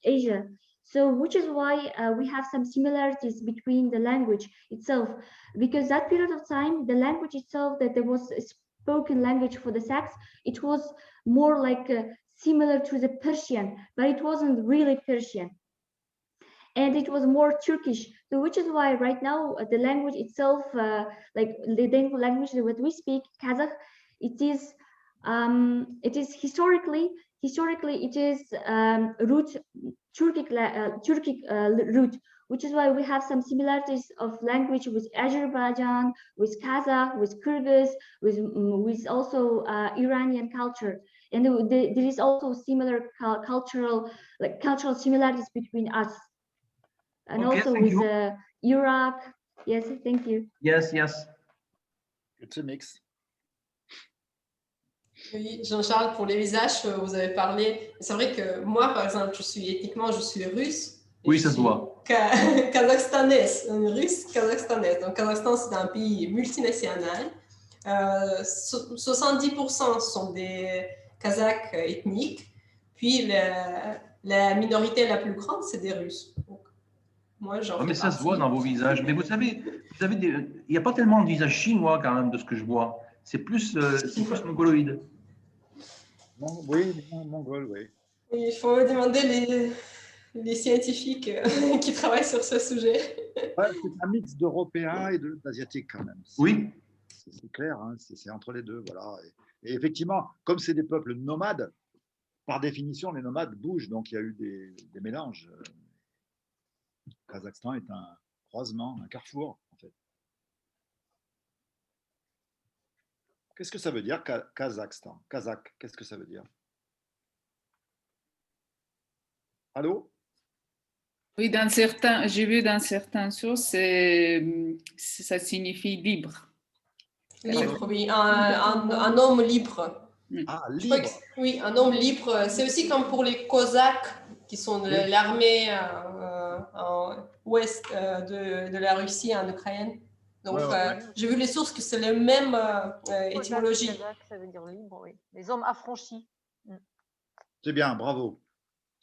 Asia. So which is why we have some similarities between the language itself, because that period of time, the language itself that there was a spoken language for the Sacs, it was more like similar to the Persian, but it wasn't really Persian. And it was more Turkish. So which is why right now the language itself, like the language that we speak, Kazakh, it is historically it is root Turkic root, which is why we have some similarities of language with Azerbaijan, with Kazakh, with Kyrgyz, with also Iranian culture. And there is also similar cultural similarities between us, and Okay, also thank with you. Iraq. Yes, thank you. Yes. It's a mix. Oui, Jean-Charles, pour les visages, vous avez parlé. C'est vrai que moi, par exemple, je suis russe. Oui, ça se voit. Kazakhstanaise, une russe kazakhstanaise. Donc, Kazakhstan, c'est un pays multinational. 70% sont des Kazakhs ethniques. Puis, la minorité la plus grande, c'est des Russes. Donc, moi, j'en fais Mais ça se partie. voit dans vos visages. Mais vous savez, il n'y a pas tellement de visages chinois quand même de ce que je vois. C'est plus mongoloïde. Oui, mongol, oui. Il faut demander les scientifiques qui travaillent sur ce sujet. Ouais, c'est un mix d'Européens et d'Asiatiques quand même. Oui. C'est clair, hein, c'est entre les deux. Voilà. Et effectivement, comme c'est des peuples nomades, par définition, les nomades bougent, donc il y a eu des mélanges. Le Kazakhstan est un croisement, un carrefour, en fait. Qu'est-ce que ça veut dire, Kazakhstan? Kazakh, qu'est-ce que ça veut dire? Allô? Oui, j'ai vu dans certaines sources, ça signifie libre. Libre, oui, un homme libre. Ah, Je crois libre. oui, un homme libre. C'est aussi comme pour les Cosaques, qui sont l'armée ouest de la Russie en Ukraine. Donc, j'ai vu les sources que c'est la même étymologie. Kazakh, ça veut dire libre, oui. Les hommes affranchis. C'est bien, bravo.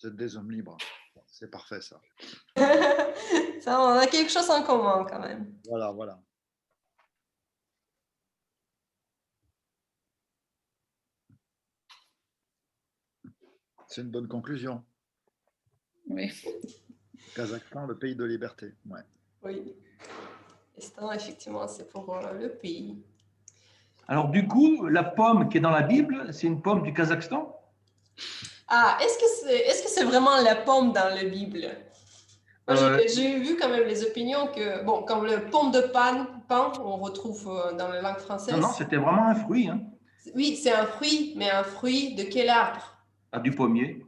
Vous êtes des hommes libres. C'est parfait, ça. Ça, on a quelque chose en commun, quand même. Voilà, voilà. C'est une bonne conclusion. Oui. Kazakhstan, le pays de liberté. Ouais. Oui. Effectivement, c'est pour le pays. Alors, du coup, la pomme qui est dans la Bible, c'est une pomme du Kazakhstan? Ah, est-ce que c'est vraiment la pomme dans la Bible? Moi, j'ai vu quand même les opinions que, bon, comme le pomme de pain, on retrouve dans la langue française. Non, c'était vraiment un fruit. Hein. Oui, c'est un fruit, mais un fruit de quel arbre? Ah, du pommier.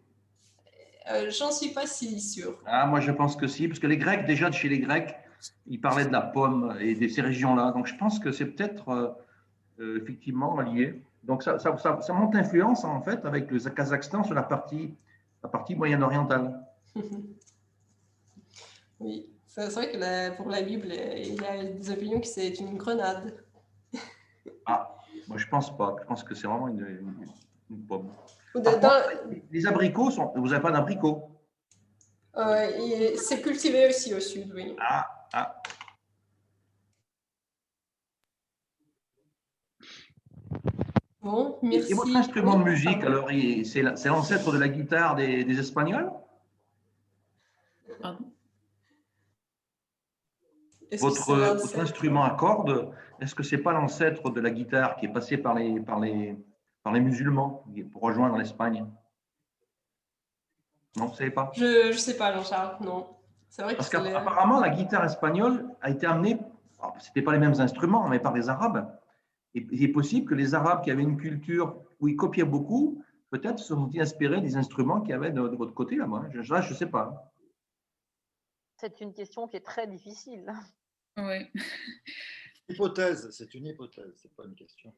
J'en suis pas si sûre. Ah, moi, je pense que si, parce que les Grecs, déjà, chez les Grecs, ils parlaient de la pomme et de ces régions-là. Donc, je pense que c'est peut-être effectivement lié. Donc, ça montre l'influence, en fait, avec le Kazakhstan sur la partie moyen-orientale. Oui, c'est vrai que pour la Bible, il y a des opinions que c'est une grenade. Ah, moi, je pense pas. Je pense que c'est vraiment une pomme. Les abricots, vous n'avez pas d'abricots? C'est cultivé aussi au sud, oui. Ah. Bon, merci. Et votre instrument de musique, alors, c'est l'ancêtre de la guitare des Espagnols? Pardon? Votre instrument à cordes, est-ce que ce n'est pas l'ancêtre de la guitare qui est passé par les musulmans pour rejoindre l'Espagne? Non, vous ne savez pas? Je ne sais pas, Jean-Charles, non. C'est vrai Parce que qu'apparemment, la guitare espagnole a été amenée, ce n'était pas les mêmes instruments, mais par les Arabes. Et il est possible que les Arabes qui avaient une culture où ils copiaient beaucoup, peut-être se sont inspirés des instruments qu'il y avait de votre côté là-bas. Je ne sais pas. C'est une question qui est très difficile. Oui. Hypothèse, c'est une hypothèse, c'est pas une question.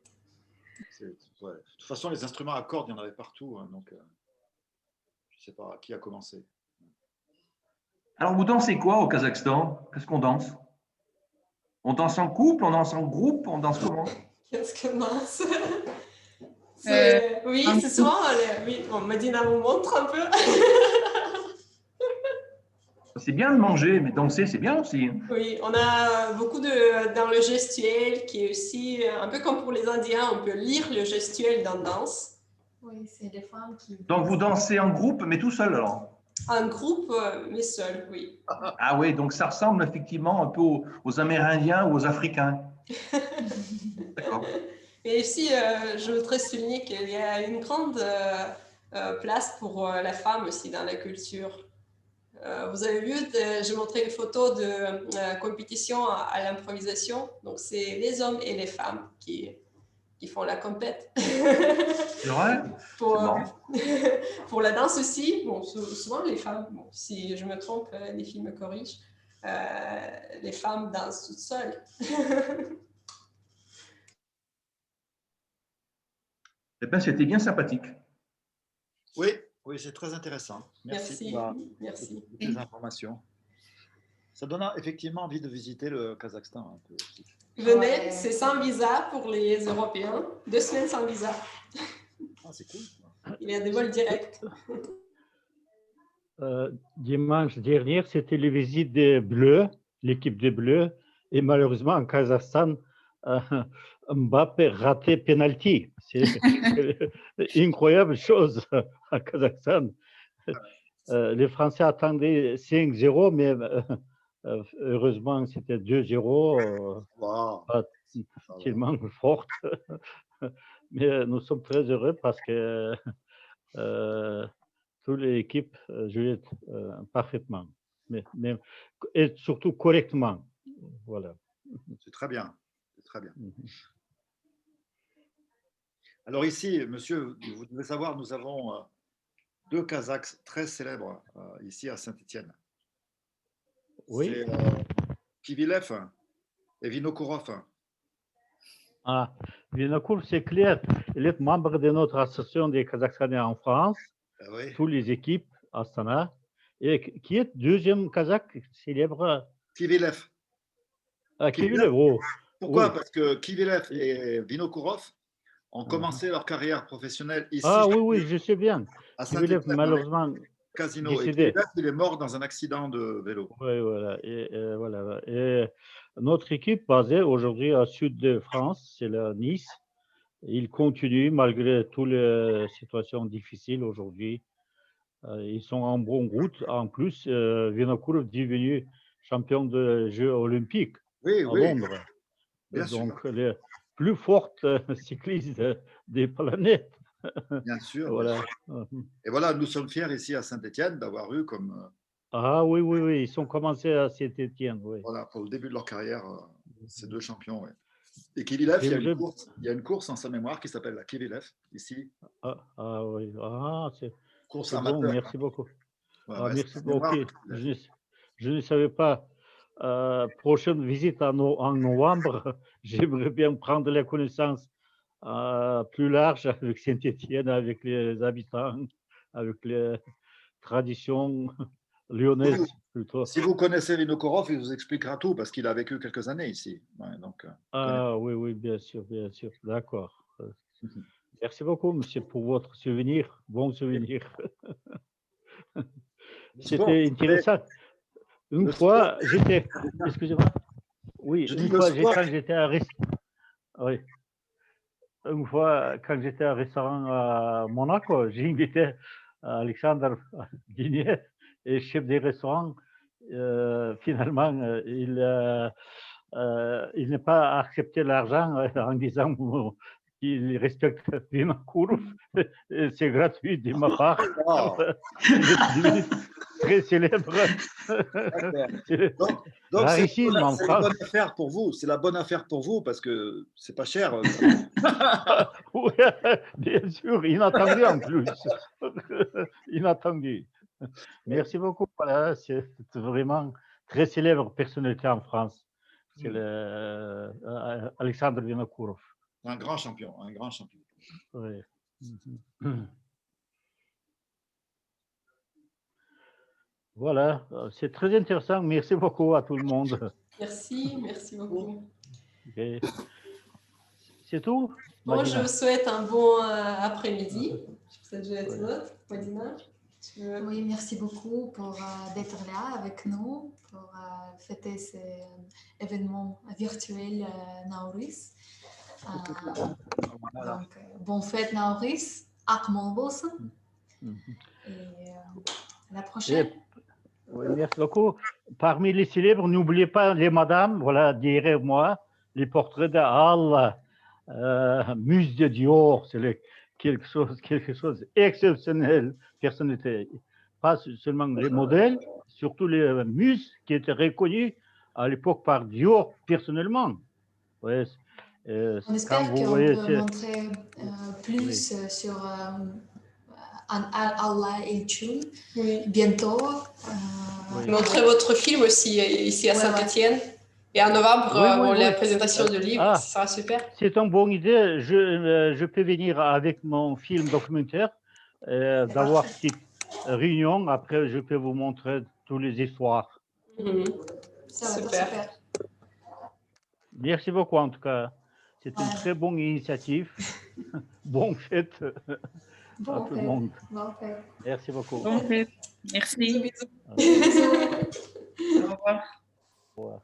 De toute façon, les instruments à cordes, il y en avait partout, hein, donc je ne sais pas qui a commencé. Alors, vous dansez quoi au Kazakhstan? Qu'est-ce qu'on danse? On danse en couple, on danse en groupe, on danse comment? Qu'est-ce que mince. Oui, c'est souvent. Oui, bon, Madina vous montre un peu. C'est bien de manger, mais danser, c'est bien aussi. Oui, on a beaucoup dans le gestuel qui est aussi, un peu comme pour les Indiens, on peut lire le gestuel dans danse. Oui, c'est des femmes qui... Donc, vous dansez en groupe, mais tout seul alors? En groupe, mais seul, oui. Ah oui, donc ça ressemble effectivement un peu aux Amérindiens ou aux Africains. D'accord. Et ici, je voudrais souligner qu'il y a une grande place pour la femme aussi dans la culture. Vous avez vu, j'ai montré une photo de compétition à l'improvisation. Donc, c'est les hommes et les femmes qui font la compète. C'est vrai? Pour la danse aussi, bon, souvent les femmes, bon, si je me trompe, les filles me corrigent, les femmes dansent toutes seules. Eh bien, c'était bien sympathique. Oui, c'est très intéressant. Merci pour ces informations. Ça donne effectivement envie de visiter le Kazakhstan un peu aussi. Venez, c'est sans visa pour les Européens. 2 semaines sans visa. Ah, c'est cool. Il y a des vols directs. Dimanche dernier, c'était la visite des Bleus, l'équipe des Bleus. Et malheureusement, en Kazakhstan, Mbappé raté penalty. C'est une incroyable chose à Kazakhstan. Les Français attendaient 5-0, mais heureusement, c'était 2-0. Pas tellement forte. Mais nous sommes très heureux parce que toute l'équipe jouait parfaitement, et surtout correctement. Voilà. C'est très bien. C'est très bien. Alors ici, monsieur, vous devez savoir, nous avons deux Kazakhs très célèbres ici à Saint-Étienne. Oui. C'est Kivilev et Vinokourov. Ah, Vinokourov, c'est clair. Il est membre de notre association des Kazakhstanais en France, Oui. toutes les équipes Astana, et qui est deuxième Kazakh célèbre. Kivilev. Ah, Kivilev, oh. Pourquoi? Oui. Parce que Kivilev et Vinokourov ont commencé leur carrière professionnelle ici. Ah oui, oui, je sais bien. À Kivilev, Saint-Étienne, malheureusement, casino. décédé. Et Kivilev, il est mort dans un accident de vélo. Oui, voilà. Voilà. Et notre équipe basée aujourd'hui au sud de France, c'est la Nice. Ils continuent malgré toutes les situations difficiles aujourd'hui. Ils sont en bonne route. En plus, Vinokourov est devenu champion de Jeux olympiques à Londres. Bien Donc, sûr. les plus fortes cyclistes des planètes. Bien sûr. Voilà. Et voilà, nous sommes fiers ici à Saint-Étienne d'avoir eu comme... Ah oui, oui, oui, ils ont commencé à Saint-Étienne. Oui. Voilà, pour le début de leur carrière, ces deux champions. Oui. Et Kivilev, il y a une course en sa mémoire qui s'appelle la Kivilev, ici. Ah oui, c'est amateur, bon, merci beaucoup. Ouais, merci c'est beaucoup. mémoire, Je ne savais pas. Prochaine visite en novembre, j'aimerais bien prendre la connaissance plus large avec Saint-Étienne, avec les habitants, avec les traditions lyonnaises plutôt. Si vous connaissez Vinokourov, il vous expliquera tout parce qu'il a vécu quelques années ici. Ouais, donc, oui, oui, bien sûr, d'accord. Merci beaucoup, monsieur, pour votre souvenir, bon souvenir. C'était intéressant. Une fois, j'étais, excusez-moi, oui, une fois, quand j'étais à oui. Une fois, quand j'étais à un restaurant à Monaco, j'ai invité Alexandre à dîner et chef des restaurants. Finalement, il n'a pas accepté l'argent en disant qu'il respecte Vinokourov. C'est gratuit de ma part. Il est devenu très célèbre. Donc c'est la bonne affaire pour vous. C'est la bonne affaire pour vous parce que c'est pas cher. Oui, bien sûr, inattendu en plus. Inattendu. Merci beaucoup. Voilà, c'est vraiment très célèbre personnalité en France. C'est Alexandre Vinokourov. Un grand champion, un grand champion. Oui. Voilà, c'est très intéressant. Merci beaucoup à tout le monde. Merci beaucoup. Okay. C'est tout? Moi, je vous souhaite un bon après-midi. Je vous souhaite Madina. Oui, merci beaucoup pour d'être là avec nous pour fêter cet événement virtuel Naouris. Donc, bonne fête Naouris, Akmal Bolson. Et à la prochaine. Oui, merci beaucoup. Parmi les célèbres, n'oubliez pas les madames, voilà, derrière moi, les portraits d'Allah, Muse de Dior, c'est quelque chose d'exceptionnel, personnalité. Pas seulement les modèles, surtout les muses qui étaient reconnues à l'époque par Dior personnellement. Ouais, on espère qu'on peut montrer plus sur Allah et Chun bientôt. Montrez votre film aussi ici à Saint-Étienne. Et en novembre, la présentation du livre, ça sera super. C'est une bonne idée. Je peux venir avec mon film documentaire, d'avoir une petite réunion. Après, je peux vous montrer toutes les histoires. Super. Merci beaucoup, en tout cas. C'est une très bonne initiative. Bonne fête à tout le monde. Merci beaucoup. Bonne fête. Merci. Bisous. Au revoir. Au revoir.